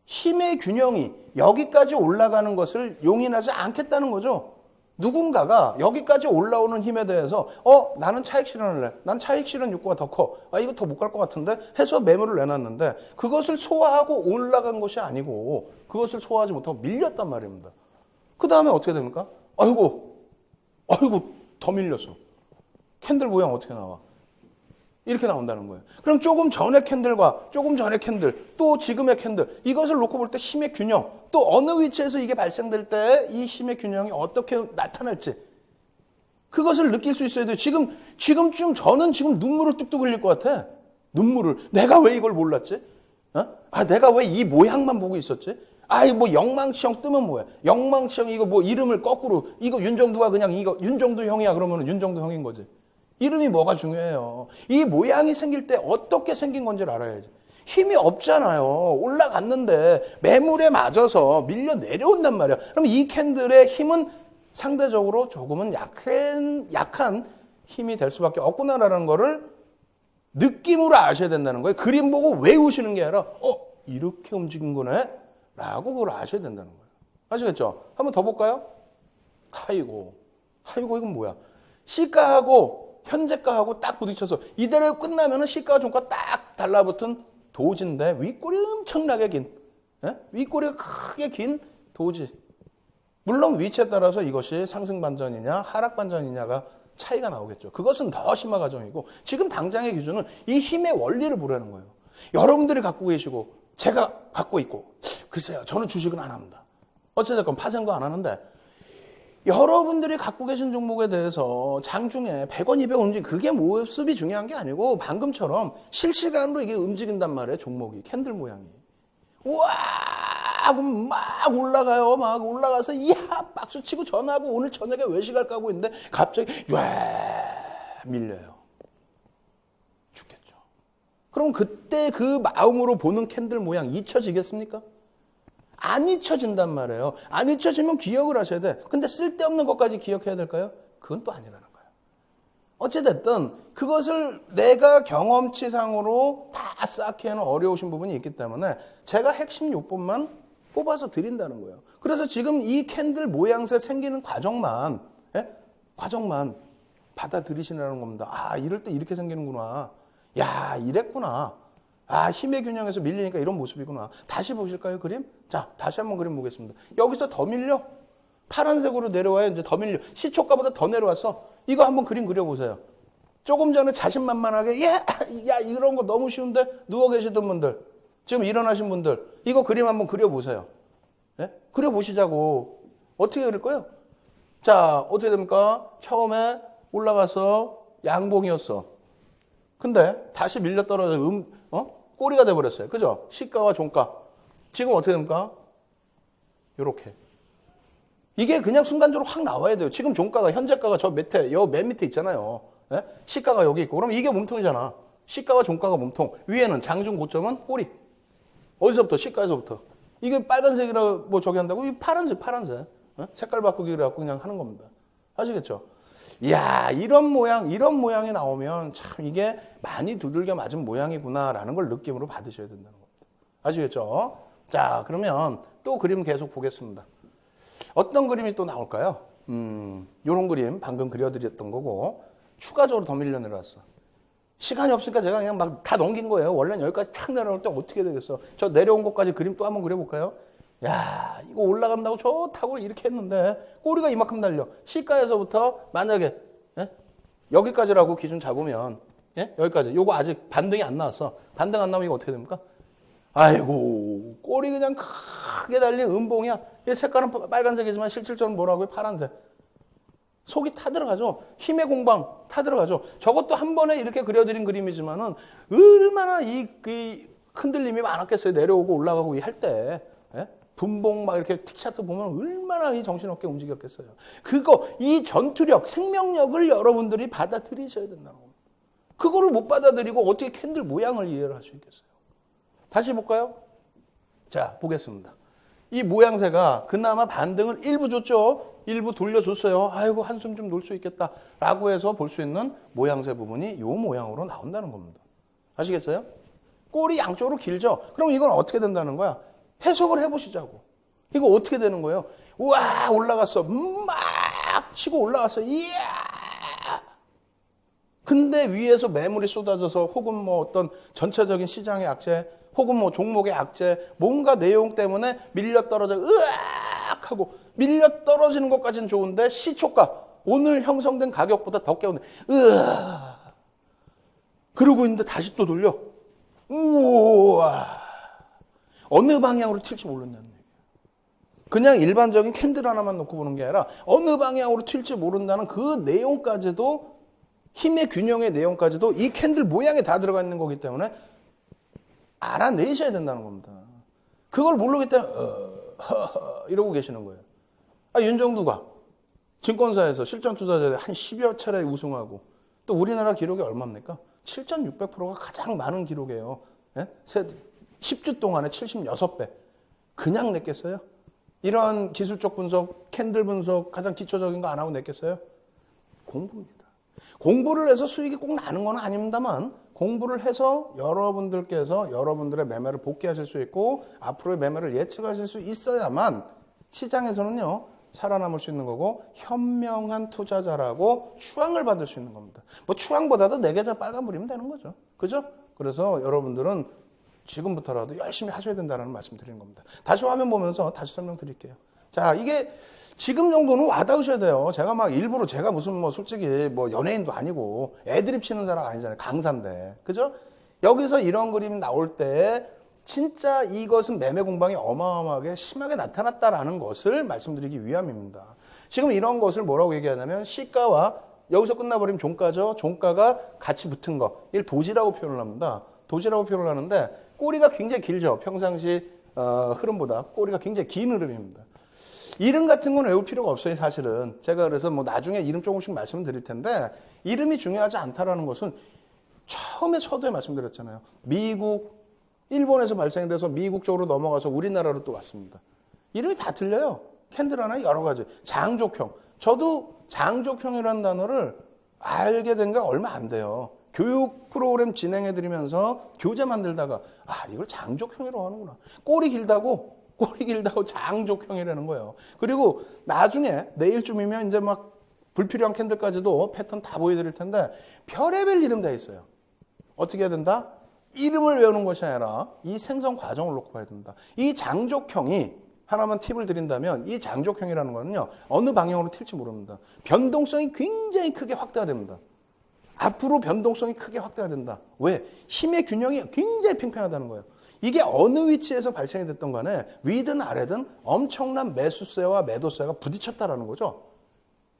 힘의 균형이 여기까지 올라가는 것을 용인하지 않겠다는 거죠. 누군가가 여기까지 올라오는 힘에 대해서 나는 차익 실현을 해. 난 차익 실현 욕구가 더 커. 이거 더 못 갈 것 같은데 해서 매물을 내놨는데 그것을 소화하고 올라간 것이 아니고 그것을 소화하지 못하고 밀렸단 말입니다. 그 다음에 어떻게 됩니까? 아이고 더 밀렸어. 캔들 모양 어떻게 나와? 이렇게 나온다는 거예요. 그럼 조금 전의 캔들과 조금 전의 캔들, 또 지금의 캔들, 이것을 놓고 볼 때 힘의 균형, 또 어느 위치에서 이게 발생될 때 이 힘의 균형이 어떻게 나타날지 그것을 느낄 수 있어야 돼요. 지금쯤 저는 지금 눈물을 뚝뚝 흘릴 것 같아. 눈물을. 내가 왜 이걸 몰랐지? 내가 왜 이 모양만 보고 있었지? 이거 뭐 영망치형 뜨면 뭐야? 영망치형 이거 뭐 이름을 거꾸로 이거 윤정두가 그냥 이거 윤정두 형이야 그러면 윤정두 형인 거지. 이름이 뭐가 중요해요. 이 모양이 생길 때 어떻게 생긴 건지를 알아야지. 힘이 없잖아요. 올라갔는데 매물에 맞아서 밀려 내려온단 말이야. 그럼 이 캔들의 힘은 상대적으로 조금은 약한 힘이 될 수밖에 없구나라는 거를 느낌으로 아셔야 된다는 거예요. 그림 보고 외우시는 게 아니라 이렇게 움직인 거네? 라고 그걸 아셔야 된다는 거예요. 아시겠죠? 한번 더 볼까요? 아이고 이건 뭐야? 시가하고 현재가하고 딱 부딪혀서 이대로 끝나면은 시가와 종가 딱 달라붙은 도지인데 윗골이 엄청나게 긴, 윗골이 크게 긴 도지. 물론 위치에 따라서 이것이 상승 반전이냐 하락 반전이냐가 차이가 나오겠죠. 그것은 더 심화 과정이고 지금 당장의 기준은 이 힘의 원리를 보라는 거예요. 여러분들이 갖고 계시고 제가 갖고 있고 글쎄요. 저는 주식은 안 합니다. 어쨌든 파생도 안 하는데 여러분들이 갖고 계신 종목에 대해서 장중에 100원, 200원 움직이는 그게 모습이 중요한 게 아니고 방금처럼 실시간으로 이게 움직인단 말이에요. 종목이 캔들 모양이. 우와 하고 막 올라가요. 막 올라가서 이야 박수치고 전화하고 오늘 저녁에 외식할까 하고 있는데 갑자기 밀려요. 죽겠죠. 그럼 그때 그 마음으로 보는 캔들 모양 잊혀지겠습니까? 안 잊혀진단 말이에요. 안 잊혀지면 기억을 하셔야 돼. 근데 쓸데없는 것까지 기억해야 될까요? 그건 또 아니라는 거예요. 어찌됐든 그것을 내가 경험치상으로 다 쌓기에는 어려우신 부분이 있기 때문에 제가 핵심 요법만 뽑아서 드린다는 거예요. 그래서 지금 이 캔들 모양새 생기는 과정만 받아들이시라는 겁니다. 아, 이럴 때 이렇게 생기는구나. 야, 이랬구나. 아, 힘의 균형에서 밀리니까 이런 모습이구나. 다시 보실까요, 그림? 자, 다시 한번 그림 보겠습니다. 여기서 더 밀려. 파란색으로 내려와야 이제 더 밀려. 시초가보다 더 내려와서 이거 한번 그림 그려보세요. 조금 전에 자신만만하게 야, 이런 거 너무 쉬운데 누워 계시던 분들, 지금 일어나신 분들 이거 그림 한번 그려보세요. 그려보시자고. 어떻게 그릴 거예요? 자, 어떻게 됩니까? 처음에 올라가서 양봉이었어. 근데 다시 밀려 떨어져 꼬리가 돼버렸어요. 그죠? 시가와 종가. 지금 어떻게 됩니까? 요렇게. 이게 그냥 순간적으로 확 나와야 돼요. 지금 종가가, 현재가가 저 밑에, 맨 밑에 있잖아요. 시가가 여기 있고. 그럼 이게 몸통이잖아. 시가와 종가가 몸통. 위에는 장중 고점은 꼬리. 어디서부터? 시가에서부터. 이게 빨간색이라고 뭐 저기 한다고? 이 파란색. 색깔 바꾸기를 갖고 그냥 하는 겁니다. 아시겠죠? 이야, 이런 모양이 나오면 참 이게 많이 두들겨 맞은 모양이구나라는 걸 느낌으로 받으셔야 된다는 겁니다. 아시겠죠? 자, 그러면 또 그림 계속 보겠습니다. 어떤 그림이 또 나올까요? 요런 그림 방금 그려드렸던 거고 추가적으로 더 밀려 내려왔어. 시간이 없으니까 제가 그냥 막 다 넘긴 거예요. 원래는 여기까지 탁 내려올 때 어떻게 되겠어? 저 내려온 것까지 그림 또 한번 그려볼까요? 야, 이거 올라간다고 좋다고 이렇게 했는데 꼬리가 이만큼 달려. 시가에서부터 만약에 여기까지라고 기준 잡으면 여기까지. 요거 아직 반등이 안 나왔어. 반등 안 나오면 이거 어떻게 됩니까? 아이고, 꼬리 그냥 크게 달린 음봉이야. 이 색깔은 빨간색이지만 실질적으로 뭐라고요? 파란색. 속이 타들어가죠. 힘의 공방 타들어가죠. 저것도 한 번에 이렇게 그려드린 그림이지만은 얼마나 이 흔들림이 많았겠어요. 내려오고 올라가고 할 때. 분봉 막 이렇게 틱차트 보면 얼마나 이 정신없게 움직였겠어요. 이 전투력, 생명력을 여러분들이 받아들이셔야 된다는 겁니다. 그거를 못 받아들이고 어떻게 캔들 모양을 이해를 할 수 있겠어요? 다시 볼까요? 자, 보겠습니다. 이 모양새가 그나마 반등을 일부 줬죠. 일부 돌려줬어요. 아이고, 한숨 좀 놀 수 있겠다. 라고 해서 볼 수 있는 모양새 부분이 이 모양으로 나온다는 겁니다. 아시겠어요? 꼬리 양쪽으로 길죠? 그럼 이건 어떻게 된다는 거야? 해석을 해보시자고. 이거 어떻게 되는 거예요? 우와, 올라갔어. 막 치고 올라갔어. 이야! 근데 위에서 매물이 쏟아져서 혹은 뭐 어떤 전체적인 시장의 악재, 혹은 뭐 종목의 악재, 뭔가 내용 때문에 밀려 떨어져, 으악! 하고 밀려 떨어지는 것까지는 좋은데 시초가, 오늘 형성된 가격보다 더 깨우네. 으악! 그러고 있는데 다시 또 돌려. 우와! 어느 방향으로 튈지 모른다는 얘기예요. 그냥 일반적인 캔들 하나만 놓고 보는 게 아니라 어느 방향으로 튈지 모른다는 그 내용까지도, 힘의 균형의 내용까지도 이 캔들 모양에 다 들어가 있는 거기 때문에 알아내셔야 된다는 겁니다. 그걸 모르기 때문에 이러고 계시는 거예요. 윤정두가 증권사에서 실전투자자에 한 10여 차례 우승하고 또 우리나라 기록이 얼마입니까? 7,600%가 가장 많은 기록이에요. 10주 동안에 76배. 그냥 냈겠어요? 이러한 기술적 분석, 캔들 분석, 가장 기초적인 거 안 하고 냈겠어요? 공부입니다. 공부를 해서 수익이 꼭 나는 건 아닙니다만 공부를 해서 여러분들께서 여러분들의 매매를 복귀하실 수 있고 앞으로의 매매를 예측하실 수 있어야만 시장에서는요 살아남을 수 있는 거고 현명한 투자자라고 추앙을 받을 수 있는 겁니다. 뭐 추앙보다도 내 계좌 빨간불이면 되는 거죠. 그죠? 그래서 여러분들은 지금부터라도 열심히 하셔야 된다는 말씀 드리는 겁니다. 다시 화면 보면서 다시 설명드릴게요. 자, 이게 지금 정도는 와닿으셔야 돼요. 제가 막 일부러 제가 무슨 뭐 솔직히 뭐 연예인도 아니고 애드립 치는 사람 아니잖아요. 강사인데. 그죠? 여기서 이런 그림이 나올 때 진짜 이것은 매매 공방이 어마어마하게 심하게 나타났다라는 것을 말씀드리기 위함입니다. 지금 이런 것을 뭐라고 얘기하냐면 시가와 여기서 끝나버리면 종가죠. 종가가 같이 붙은 거. 이걸 도지라고 표현을 합니다. 도지라고 표현을 하는데 꼬리가 굉장히 길죠. 평상시 흐름보다 꼬리가 굉장히 긴 흐름입니다. 이름 같은 건 외울 필요가 없어요, 사실은. 제가 그래서 뭐 나중에 이름 조금씩 말씀을 드릴 텐데 이름이 중요하지 않다라는 것은 처음에 서두에 말씀드렸잖아요. 미국, 일본에서 발생돼서 미국 쪽으로 넘어가서 우리나라로 또 왔습니다. 이름이 다 틀려요. 캔들 하나 여러 가지. 장족형. 저도 장족형이라는 단어를 알게 된 게 얼마 안 돼요. 교육 프로그램 진행해드리면서 교재 만들다가 이걸 장족형이라고 하는구나. 꼬리 길다고 장족형이라는 거예요. 그리고 나중에 내일쯤이면 이제 막 불필요한 캔들까지도 패턴 다 보여드릴 텐데 별의별 이름 다 있어요. 어떻게 해야 된다? 이름을 외우는 것이 아니라 이 생성 과정을 놓고 봐야 된다. 이 장족형이 하나만 팁을 드린다면 이 장족형이라는 거는요. 어느 방향으로 튈지 모릅니다. 변동성이 굉장히 크게 확대가 됩니다. 앞으로 변동성이 크게 확대가 된다. 왜? 힘의 균형이 굉장히 팽팽하다는 거예요. 이게 어느 위치에서 발생이 됐던 간에 위든 아래든 엄청난 매수세와 매도세가 부딪혔다라는 거죠.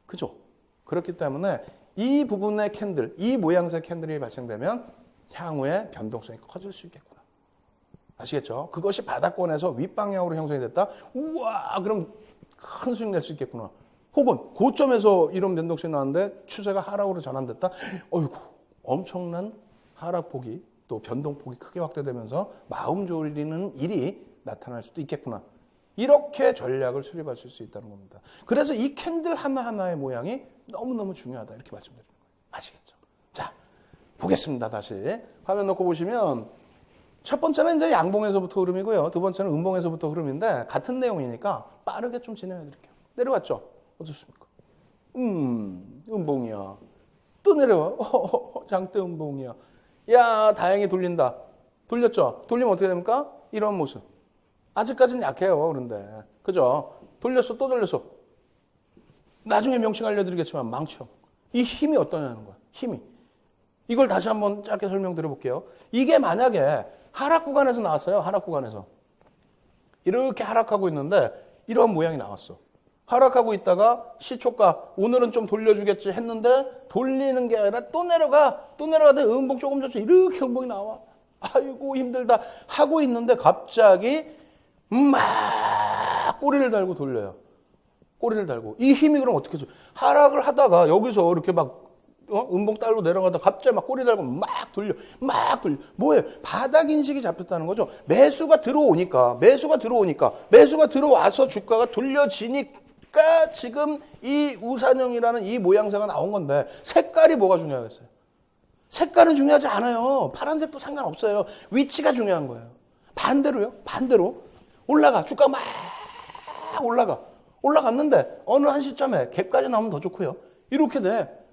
그죠? 그렇기 때문에 이 부분의 캔들, 이 모양새의 캔들이 발생되면 향후에 변동성이 커질 수 있겠구나. 아시겠죠? 그것이 바닥권에서 윗방향으로 형성이 됐다. 우와, 그럼 큰 수익 낼 수 있겠구나. 혹은 고점에서 이런 변동성이 나왔는데 추세가 하락으로 전환됐다. 어이구, 엄청난 하락폭이 또 변동폭이 크게 확대되면서 마음 졸이는 일이 나타날 수도 있겠구나. 이렇게 전략을 수립하실 수 있다는 겁니다. 그래서 이 캔들 하나하나의 모양이 너무너무 중요하다. 이렇게 말씀드리는 거예요. 아시겠죠? 자, 보겠습니다. 다시 화면 놓고 보시면 첫 번째는 이제 양봉에서부터 흐름이고요. 두 번째는 음봉에서부터 흐름인데 같은 내용이니까 빠르게 좀 진행해 드릴게요. 내려왔죠? 어떻습니까? 음봉이야. 또 내려와. 장대 음봉이야. 야, 다행히 돌린다. 돌렸죠? 돌리면 어떻게 됩니까? 이런 모습. 아직까지는 약해요. 그런데. 그죠? 돌렸어. 또 돌렸어. 나중에 명칭 알려드리겠지만 망쳐. 이 힘이 어떠냐는 거야. 힘이. 이걸 다시 한번 짧게 설명드려 볼게요. 이게 만약에 하락 구간에서 나왔어요. 하락 구간에서. 이렇게 하락하고 있는데 이런 모양이 나왔어. 하락하고 있다가 시초가 오늘은 좀 돌려주겠지 했는데 돌리는 게 아니라 또 내려가다 음봉 조금 전에 이렇게 음봉이 나와. 아이고 힘들다 하고 있는데 갑자기 막 꼬리를 달고 돌려요. 꼬리를 달고 이 힘이 그럼 어떻게 해서 하락을 하다가 여기서 이렇게 막 음봉 달고 내려가다 갑자기 막 꼬리 달고 막 돌려. 뭐예요? 바닥 인식이 잡혔다는 거죠. 매수가 들어오니까 들어와서 주가가 돌려지니까 지금 이 우산형이라는 이 모양새가 나온 건데 색깔이 뭐가 중요하겠어요? 색깔은 중요하지 않아요. 파란색도 상관없어요. 위치가 중요한 거예요. 반대로 올라가. 주가 막 올라갔는데 어느 한 시점에 갭까지 나오면 더 좋고요. 이렇게 돼.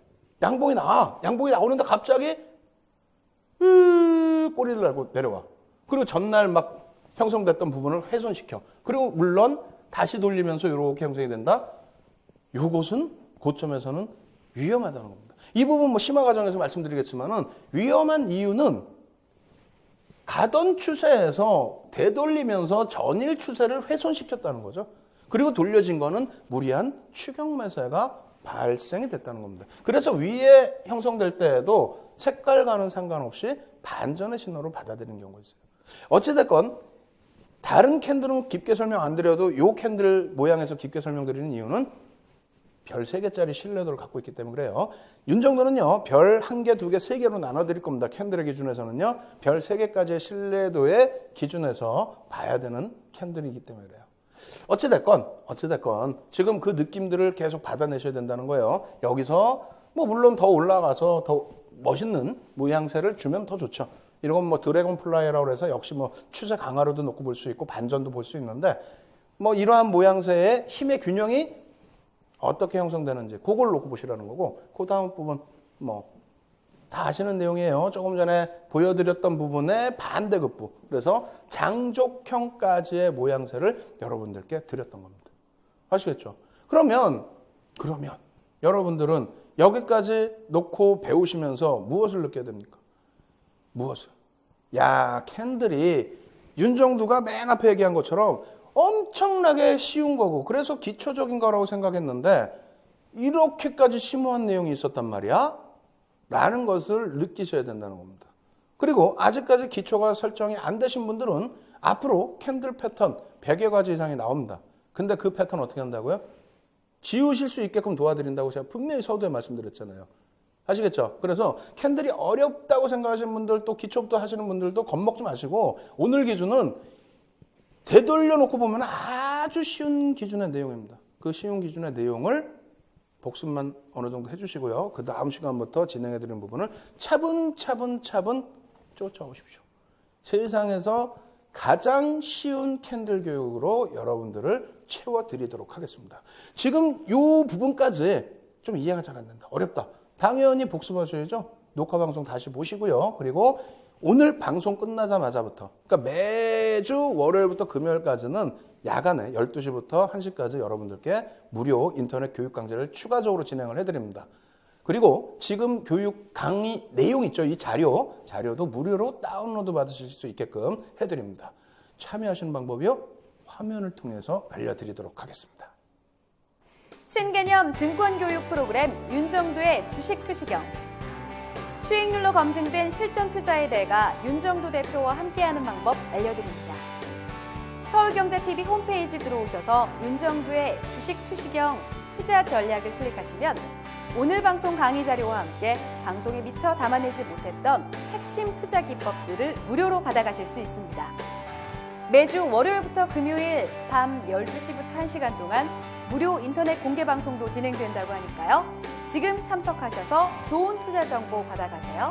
양봉이 나오는데 갑자기 꼬리를 달고 내려와. 그리고 전날 막 형성됐던 부분을 훼손시켜. 그리고 물론 다시 돌리면서 이렇게 형성이 된다. 이것은 고점에서는 위험하다는 겁니다. 이 부분 뭐 심화 과정에서 말씀드리겠지만은 위험한 이유는 가던 추세에서 되돌리면서 전일 추세를 훼손시켰다는 거죠. 그리고 돌려진 거는 무리한 추격 매세가 발생이 됐다는 겁니다. 그래서 위에 형성될 때에도 색깔과는 상관없이 반전의 신호로 받아들이는 경우가 있어요. 어찌됐건 다른 캔들은 깊게 설명 안 드려도 이 캔들 모양에서 깊게 설명드리는 이유는 별 3개짜리 신뢰도를 갖고 있기 때문에 그래요. 윤정도는요. 별 1개, 2개, 3개로 나눠드릴 겁니다. 캔들의 기준에서는요. 별 3개까지의 신뢰도의 기준에서 봐야 되는 캔들이기 때문에 그래요. 어찌됐건 지금 그 느낌들을 계속 받아내셔야 된다는 거예요. 여기서 뭐 물론 더 올라가서 더 멋있는 모양새를 주면 더 좋죠. 이런 건 뭐 드래곤 플라이라고 해서 역시 뭐 추세 강화로도 놓고 볼 수 있고 반전도 볼 수 있는데 뭐 이러한 모양새의 힘의 균형이 어떻게 형성되는지 그걸 놓고 보시라는 거고 그 다음 부분 뭐 다 아시는 내용이에요. 조금 전에 보여드렸던 부분의 반대급부. 그래서 장족형까지의 모양새를 여러분들께 드렸던 겁니다. 아시겠죠? 그러면 여러분들은 여기까지 놓고 배우시면서 무엇을 느껴야 됩니까? 무엇을? 야, 캔들이 윤정두가 맨 앞에 얘기한 것처럼 엄청나게 쉬운 거고 그래서 기초적인 거라고 생각했는데 이렇게까지 심오한 내용이 있었단 말이야? 라는 것을 느끼셔야 된다는 겁니다. 그리고 아직까지 기초가 설정이 안 되신 분들은 앞으로 캔들 패턴 100여 가지 이상이 나옵니다. 근데 그 패턴 어떻게 한다고요? 지우실 수 있게끔 도와드린다고 제가 분명히 서두에 말씀드렸잖아요. 아시겠죠? 그래서 캔들이 어렵다고 생각하시는 분들 또 기초부터 하시는 분들도 겁먹지 마시고 오늘 기준은 되돌려 놓고 보면 아주 쉬운 기준의 내용입니다. 그 쉬운 기준의 내용을 복습만 어느 정도 해주시고요. 그 다음 시간부터 진행해드리는 부분을 차분차분 쫓아오십시오. 세상에서 가장 쉬운 캔들 교육으로 여러분들을 채워드리도록 하겠습니다. 지금 이 부분까지 좀 이해가 잘 안 된다. 어렵다. 당연히 복습하셔야죠. 녹화 방송 다시 보시고요. 그리고 오늘 방송 끝나자마자부터 그러니까 매주 월요일부터 금요일까지는 야간에 12시부터 1시까지 여러분들께 무료 인터넷 교육 강좌를 추가적으로 진행을 해드립니다. 그리고 지금 교육 강의 내용 있죠. 이 자료도 무료로 다운로드 받으실 수 있게끔 해드립니다. 참여하시는 방법이요. 화면을 통해서 알려드리도록 하겠습니다. 신개념 증권교육 프로그램 윤정두의 주식투시경. 수익률로 검증된 실전투자의 대가 윤정두 대표와 함께하는 방법 알려드립니다. 서울경제TV 홈페이지 들어오셔서 윤정두의 주식투시경 투자 전략을 클릭하시면 오늘 방송 강의 자료와 함께 방송에 미처 담아내지 못했던 핵심 투자 기법들을 무료로 받아가실 수 있습니다. 매주 월요일부터 금요일 밤 12시부터 1시간 동안 무료 인터넷 공개 방송도 진행된다고 하니까요. 지금 참석하셔서 좋은 투자 정보 받아가세요.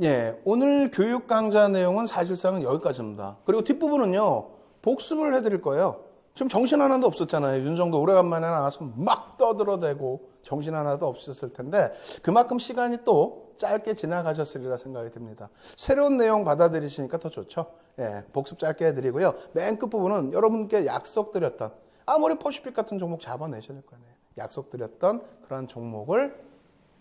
예, 오늘 교육 강좌 내용은 사실상은 여기까지입니다. 그리고 뒷부분은요, 복습을 해드릴 거예요. 지금 정신 하나도 없었잖아요. 윤정도 오래간만에 나와서 막 떠들어대고 정신 하나도 없으셨을 텐데 그만큼 시간이 또 짧게 지나가셨으리라 생각이 듭니다. 새로운 내용 받아들이시니까 더 좋죠. 예, 복습 짧게 해드리고요. 맨 끝부분은 여러분께 약속드렸던 아무리 퍼시픽 같은 종목 잡아내셔야 될 거 아니에요. 약속드렸던 그런 종목을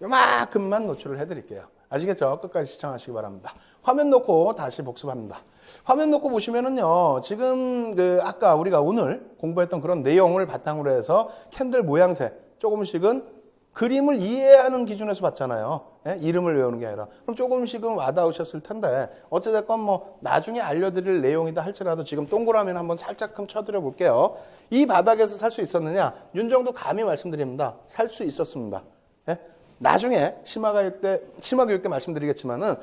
요만큼만 노출을 해드릴게요. 아시겠죠? 끝까지 시청하시기 바랍니다. 화면 놓고 다시 복습합니다. 화면 놓고 보시면은요, 지금 아까 우리가 오늘 공부했던 그런 내용을 바탕으로 해서 캔들 모양새 조금씩은 그림을 이해하는 기준에서 봤잖아요. 예? 이름을 외우는 게 아니라. 그럼 조금씩은 와닿으셨을 텐데, 어찌됐건 뭐, 나중에 알려드릴 내용이다 할지라도 지금 동그라미는 한번 살짝끔 쳐드려 볼게요. 이 바닥에서 살 수 있었느냐? 윤정도 감히 말씀드립니다. 살 수 있었습니다. 예? 나중에 심화교육 때 말씀드리겠지만은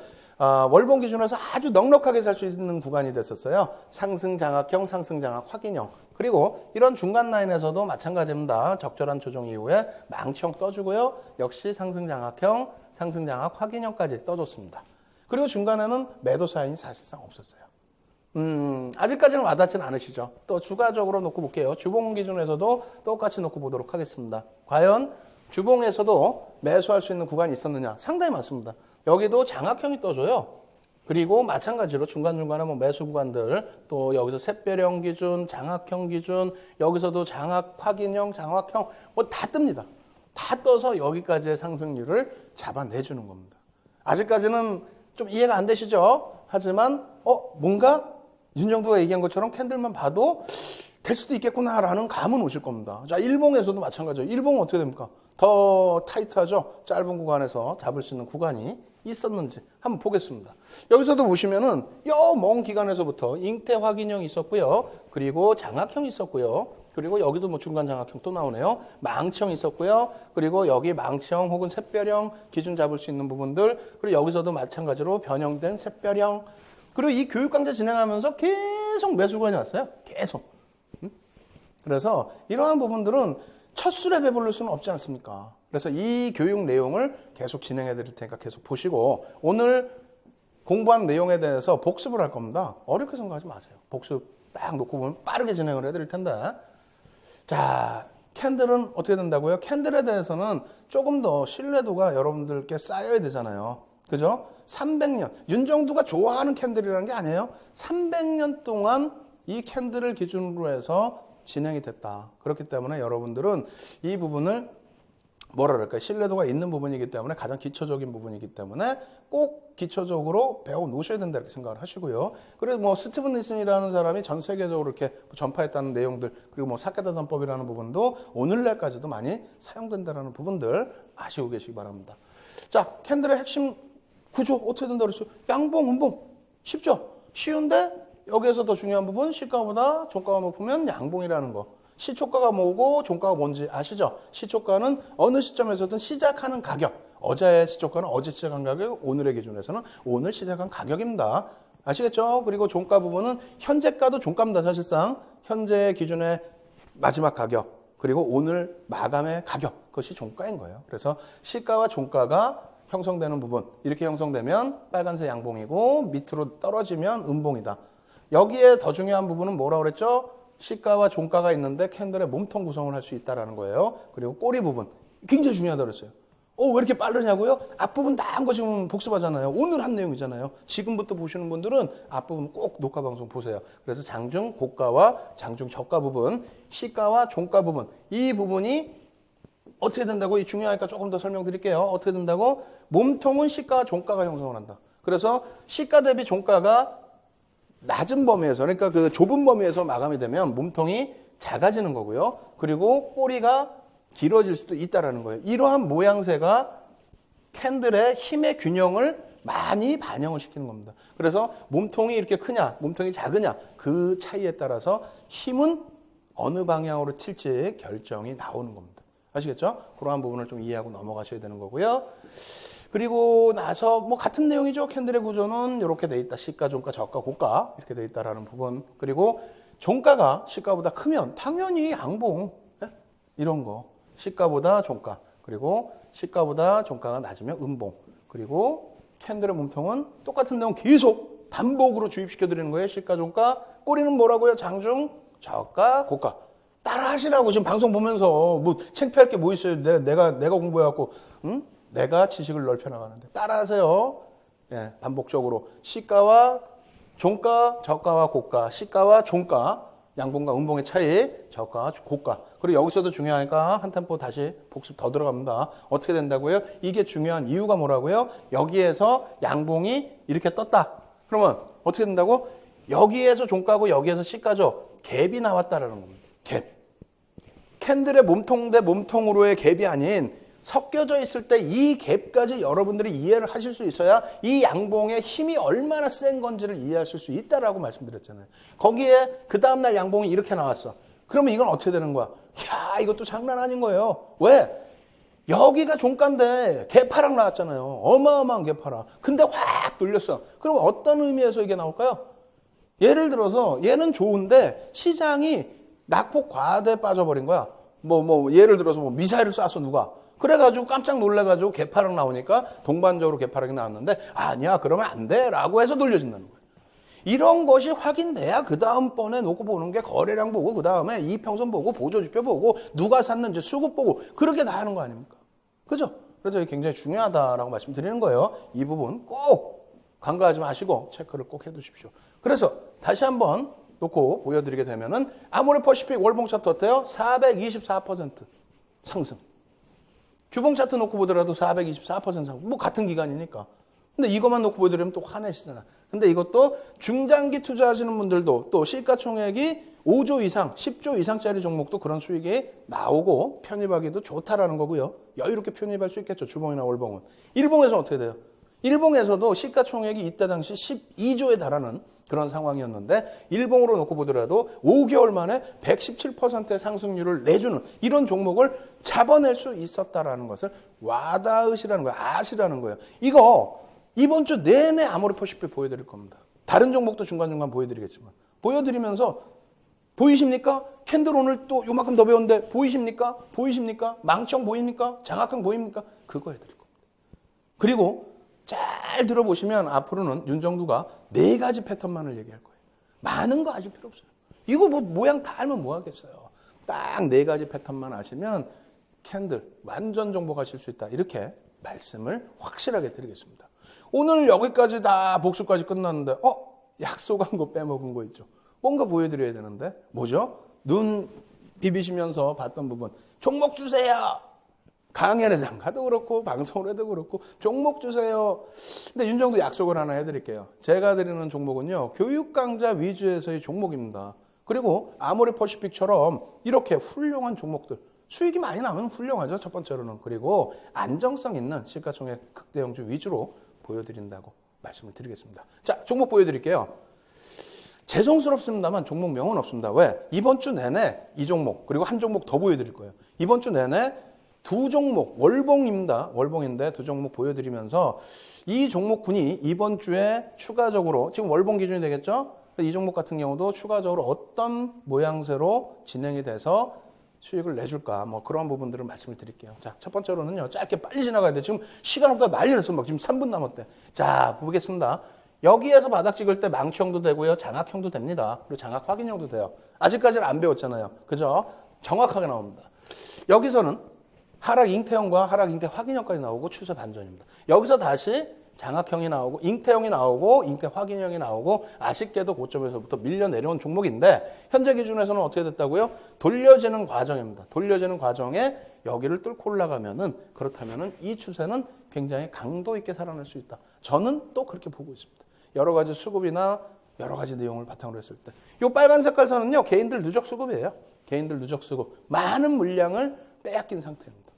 월봉 기준에서 아주 넉넉하게 살 수 있는 구간이 됐었어요. 상승 장악형, 상승 장악 확인형. 그리고 이런 중간 라인에서도 마찬가지입니다. 적절한 조정 이후에 망치형 떠주고요. 역시 상승 장악형, 상승 장악 확인형까지 떠줬습니다. 그리고 중간에는 매도 사인이 사실상 없었어요. 아직까지는 와닿지는 않으시죠? 또 추가적으로 놓고 볼게요. 주봉 기준에서도 똑같이 놓고 보도록 하겠습니다. 과연 주봉에서도 매수할 수 있는 구간이 있었느냐? 상당히 많습니다. 여기도 장악형이 떠줘요. 그리고 마찬가지로 중간중간에 뭐 매수 구간들, 또 여기서 샛별형 기준, 장악형 기준, 여기서도 장악 확인형, 장악형, 뭐 다 뜹니다. 다 떠서 여기까지의 상승률을 잡아내주는 겁니다. 아직까지는 좀 이해가 안 되시죠? 하지만, 뭔가 윤정도가 얘기한 것처럼 캔들만 봐도 될 수도 있겠구나라는 감은 오실 겁니다. 자, 일봉에서도 마찬가지예요. 일봉은 어떻게 됩니까? 더 타이트하죠? 짧은 구간에서 잡을 수 있는 구간이 있었는지 한번 보겠습니다. 여기서도 보시면은 먼 기간에서부터 잉태 확인형이 있었고요. 그리고 장악형이 있었고요. 그리고 여기도 뭐 중간 장악형 또 나오네요. 망치형 있었고요. 그리고 여기 망치형 혹은 샛별형 기준 잡을 수 있는 부분들. 그리고 여기서도 마찬가지로 변형된 샛별형. 그리고 이 교육 강좌 진행하면서 계속 매수관이 왔어요. 계속. 그래서 이러한 부분들은 첫 술에 배부를 수는 없지 않습니까? 그래서 이 교육 내용을 계속 진행해 드릴 테니까 계속 보시고 오늘 공부한 내용에 대해서 복습을 할 겁니다. 어렵게 생각하지 마세요. 복습 딱 놓고 보면 빠르게 진행을 해 드릴 텐데. 자, 캔들은 어떻게 된다고요? 캔들에 대해서는 조금 더 신뢰도가 여러분들께 쌓여야 되잖아요. 그죠? 300년. 윤정두가 좋아하는 캔들이라는 게 아니에요. 300년 동안 이 캔들을 기준으로 해서 진행이 됐다. 그렇기 때문에 여러분들은 이 부분을 뭐라 그럴까요? 신뢰도가 있는 부분이기 때문에 가장 기초적인 부분이기 때문에 꼭 기초적으로 배워 놓으셔야 된다 이렇게 생각을 하시고요. 그래서 뭐 스티븐 니슨이라는 사람이 전 세계적으로 이렇게 전파했다는 내용들 그리고 뭐 사케다 전법이라는 부분도 오늘날까지도 많이 사용된다는 부분들 아시고 계시기 바랍니다. 자, 캔들의 핵심 구조 어떻게 된다 그랬어요? 양봉, 음봉. 쉽죠? 쉬운데 여기에서 더 중요한 부분 시가보다 종가가 높으면 양봉이라는 거. 시초가가 뭐고 종가가 뭔지 아시죠? 시초가는 어느 시점에서든 시작하는 가격. 어제의 시초가는 어제 시작한 가격, 오늘의 기준에서는 오늘 시작한 가격입니다. 아시겠죠? 그리고 종가 부분은 현재가도 종가입니다. 사실상 현재 기준의 마지막 가격 그리고 오늘 마감의 가격 그것이 종가인 거예요. 그래서 시가와 종가가 형성되는 부분 이렇게 형성되면 빨간색 양봉이고 밑으로 떨어지면 음봉이다. 여기에 더 중요한 부분은 뭐라고 그랬죠? 시가와 종가가 있는데 캔들의 몸통 구성을 할 수 있다는 거예요. 그리고 꼬리 부분 굉장히 중요하다고 그랬어요. 왜 이렇게 빠르냐고요? 앞부분 다 한 거 지금 복습하잖아요. 오늘 한 내용이잖아요. 지금부터 보시는 분들은 앞부분 꼭 녹화 방송 보세요. 그래서 장중 고가와 장중 저가 부분, 시가와 종가 부분 이 부분이 어떻게 된다고? 이 중요하니까 조금 더 설명드릴게요. 어떻게 된다고? 몸통은 시가와 종가가 형성을 한다. 그래서 시가 대비 종가가 낮은 범위에서 그러니까 그 좁은 범위에서 마감이 되면 몸통이 작아지는 거고요. 그리고 꼬리가 길어질 수도 있다라는 거예요. 이러한 모양새가 캔들의 힘의 균형을 많이 반영을 시키는 겁니다. 그래서 몸통이 이렇게 크냐, 몸통이 작으냐 그 차이에 따라서 힘은 어느 방향으로 튈지 결정이 나오는 겁니다. 아시겠죠? 그러한 부분을 좀 이해하고 넘어가셔야 되는 거고요. 그리고 나서 뭐 같은 내용이죠. 캔들의 구조는 이렇게 돼 있다. 시가, 종가, 저가, 고가 이렇게 돼 있다라는 부분. 그리고 종가가 시가보다 크면 당연히 양봉 이런 거. 시가보다 종가 그리고 시가보다 종가가 낮으면 음봉. 그리고 캔들의 몸통은 똑같은 내용 계속 반복으로 주입시켜 드리는 거예요. 시가, 종가. 꼬리는 뭐라고요? 장중, 저가, 고가. 따라 하시라고 지금 방송 보면서 뭐 창피할 게 뭐 있어요? 내가 공부해갖고 응? 내가 지식을 넓혀나가는데 따라하세요. 예, 반복적으로 시가와 종가, 저가와 고가, 시가와 종가, 양봉과 음봉의 차이, 저가, 고가. 그리고 여기서도 중요하니까 한 템포 다시 복습 더 들어갑니다. 어떻게 된다고요? 이게 중요한 이유가 뭐라고요? 여기에서 양봉이 이렇게 떴다. 그러면 어떻게 된다고? 여기에서 종가고 여기에서 시가죠. 갭이 나왔다라는 겁니다. 갭. 캔들의 몸통 대 몸통으로의 갭이 아닌 섞여져 있을 때 이 갭까지 여러분들이 이해를 하실 수 있어야 이 양봉의 힘이 얼마나 센 건지를 이해하실 수 있다라고 말씀드렸잖아요. 거기에 그 다음날 양봉이 이렇게 나왔어. 그러면 이건 어떻게 되는 거야? 야, 이것도 장난 아닌 거예요. 왜? 여기가 종가인데 개파락 나왔잖아요. 어마어마한 개파락. 근데 확 돌렸어. 그럼 어떤 의미에서 이게 나올까요? 예를 들어서 얘는 좋은데 시장이 낙폭 과대에 빠져버린 거야. 예를 들어서 미사일을 쐈어 누가. 그래가지고 깜짝 놀래가지고 개파락 나오니까 동반적으로 개파락이 나왔는데 아니야 그러면 안 돼 라고 해서 돌려진다는 거예요. 이런 것이 확인돼야 그 다음번에 놓고 보는 게 거래량 보고 그 다음에 이평선 보고 보조지표 보고 누가 샀는지 수급 보고 그렇게 다 하는 거 아닙니까? 그죠? 그래서 이게 굉장히 중요하다라고 말씀드리는 거예요. 이 부분 꼭 간과하지 마시고 체크를 꼭 해두십시오. 그래서 다시 한번 놓고 보여드리게 되면은 아모레퍼시픽 월봉 차트 어때요? 424% 상승. 주봉 차트 놓고 보더라도 424% 상승. 뭐 같은 기간이니까. 근데 이것만 놓고 보여드리면 또 화내시잖아. 근데 이것도 중장기 투자하시는 분들도 또 시가총액이 5조 이상, 10조 이상짜리 종목도 그런 수익이 나오고 편입하기도 좋다라는 거고요. 여유롭게 편입할 수 있겠죠. 주봉이나 월봉은. 일봉에서는 어떻게 돼요? 일봉에서도 시가총액이 이때 당시 12조에 달하는 그런 상황이었는데 일봉으로 놓고 보더라도 5개월 만에 117%의 상승률을 내주는 이런 종목을 잡아낼 수 있었다라는 것을 와닿으시라는 거예요. 아시라는 거예요. 이거 이번 주 내내 아모레퍼시픽 보여드릴 겁니다. 다른 종목도 중간중간 보여드리겠지만 보여드리면서 보이십니까? 캔들 오늘 또 요만큼 더 배웠는데 보이십니까? 보이십니까? 망청 보입니까? 장악형 보입니까? 그거 해드릴 겁니다. 그리고 잘 들어보시면 앞으로는 윤정두가 4가지 패턴만을 얘기할 거예요. 많은 거 아실 필요 없어요. 이거 뭐 모양 다 알면 뭐 하겠어요. 딱 4가지 패턴만 아시면 캔들 완전 정복하실 수 있다. 이렇게 말씀을 확실하게 드리겠습니다. 오늘 여기까지 다 복수까지 끝났는데 약속한 거 빼먹은 거 있죠. 뭔가 보여드려야 되는데 뭐죠? 눈 비비시면서 봤던 부분. 종목 주세요. 강연회 장가도 그렇고 방송을 해도 그렇고 종목 주세요. 근데 윤정도 약속을 하나 해드릴게요. 제가 드리는 종목은요. 교육 강좌 위주에서의 종목입니다. 그리고 아모레퍼시픽처럼 이렇게 훌륭한 종목들. 수익이 많이 나면 훌륭하죠. 첫 번째로는. 그리고 안정성 있는 시가총액 극대형주 위주로 보여드린다고 말씀을 드리겠습니다. 자, 종목 보여드릴게요. 죄송스럽습니다만 종목명은 없습니다. 왜? 이번 주 내내 이 종목 그리고 한 종목 더 보여드릴 거예요. 이번 주 내내 2종목 월봉입니다. 월봉인데 2종목 보여드리면서 이 종목군이 이번 주에 추가적으로 지금 월봉 기준이 되겠죠? 이 종목 같은 경우도 추가적으로 어떤 모양새로 진행이 돼서 수익을 내줄까 뭐 그런 부분들을 말씀을 드릴게요. 자, 첫 번째로는요. 짧게 빨리 지나가야 돼. 지금 시간 없다 난리 났어. 막 지금 3분 남았대. 자, 보겠습니다. 여기에서 바닥 찍을 때 망치형도 되고요. 장악형도 됩니다. 그리고 장악 확인형도 돼요. 아직까지는 안 배웠잖아요. 그죠? 정확하게 나옵니다. 여기서는 하락 잉태형과 하락 잉태 확인형까지 나오고 추세 반전입니다. 여기서 다시 장악형이 나오고 잉태형이 나오고 잉태 확인형이 나오고 아쉽게도 고점에서부터 밀려 내려온 종목인데 현재 기준에서는 어떻게 됐다고요? 돌려지는 과정입니다. 돌려지는 과정에 여기를 뚫고 올라가면은 그렇다면은 이 추세는 굉장히 강도 있게 살아날 수 있다. 저는 또 그렇게 보고 있습니다. 여러 가지 수급이나 여러 가지 내용을 바탕으로 했을 때. 이 빨간 색깔 선은요. 개인들 누적 수급이에요. 개인들 누적 수급. 많은 물량을 빼앗긴 상태입니다.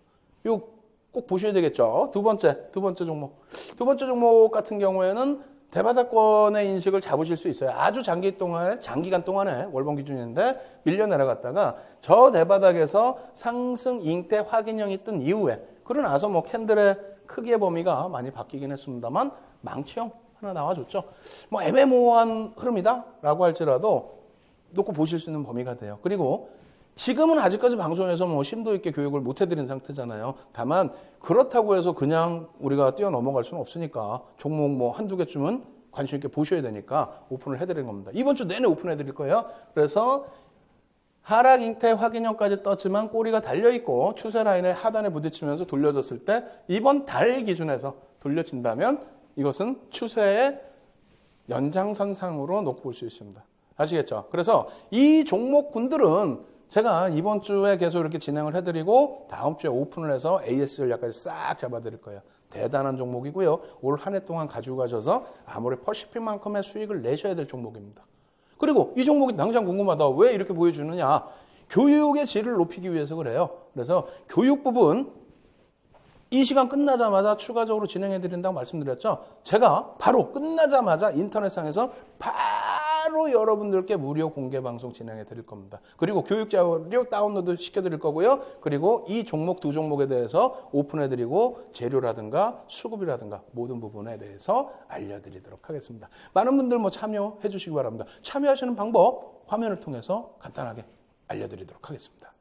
요 꼭 보셔야 되겠죠. 두 번째 종목. 두 번째 종목 같은 경우에는 대바닥권의 인식을 잡으실 수 있어요. 아주 장기간 동안에 월봉 기준인데 밀려 내려갔다가 저 대바닥에서 상승 잉태 확인형이 뜬 이후에 그러고 나서 뭐 캔들의 크기의 범위가 많이 바뀌긴 했습니다만 망치형 하나 나와줬죠. 뭐 애매모호한 흐름이다라고 할지라도 놓고 보실 수 있는 범위가 돼요. 그리고 지금은 아직까지 방송에서 뭐 심도 있게 교육을 못 해드린 상태잖아요. 다만 그렇다고 해서 그냥 우리가 뛰어 넘어갈 수는 없으니까 종목 뭐 한두 개쯤은 관심 있게 보셔야 되니까 오픈을 해드린 겁니다. 이번 주 내내 오픈해드릴 거예요. 그래서 하락 잉태 확인형까지 떴지만 꼬리가 달려있고 추세 라인의 하단에 부딪히면서 돌려졌을 때 이번 달 기준에서 돌려진다면 이것은 추세의 연장선상으로 놓고 볼 수 있습니다. 아시겠죠? 그래서 이 종목군들은 제가 이번 주에 계속 이렇게 진행을 해드리고 다음 주에 오픈을 해서 AS 전략까지 싹 잡아드릴 거예요. 대단한 종목이고요. 올 한 해 동안 가지고 가셔서 아모레퍼시픽만큼의 수익을 내셔야 될 종목입니다. 그리고 이 종목이 당장 궁금하다. 왜 이렇게 보여주느냐. 교육의 질을 높이기 위해서 그래요. 그래서 교육 부분 이 시간 끝나자마자 추가적으로 진행해드린다고 말씀드렸죠. 제가 바로 끝나자마자 인터넷상에서 바로 여러분들께 무료 공개 방송 진행해 드릴 겁니다. 그리고 교육 자료 다운로드 시켜드릴 거고요. 그리고 이 종목 두 종목에 대해서 오픈해 드리고 재료라든가 수급이라든가 모든 부분에 대해서 알려드리도록 하겠습니다. 많은 분들 뭐 참여해 주시기 바랍니다. 참여하시는 방법 화면을 통해서 간단하게 알려드리도록 하겠습니다.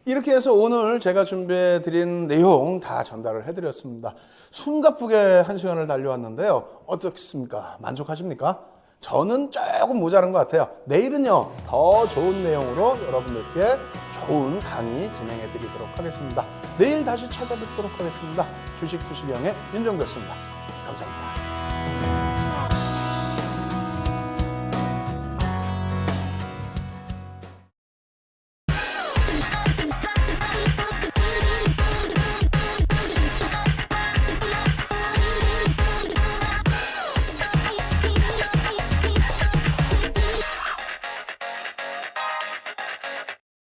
이렇게 해서 오늘 제가 준비해 드린 내용 다 전달을 해드렸습니다. 숨가쁘게 한 시간을 달려왔는데요. 어떻습니까? 만족하십니까? 저는 조금 모자란 것 같아요. 내일은요, 더 좋은 내용으로 여러분들께 좋은 강의 진행해 드리도록 하겠습니다. 내일 다시 찾아뵙도록 하겠습니다. 주식 투시경의 윤정도였습니다. 감사합니다.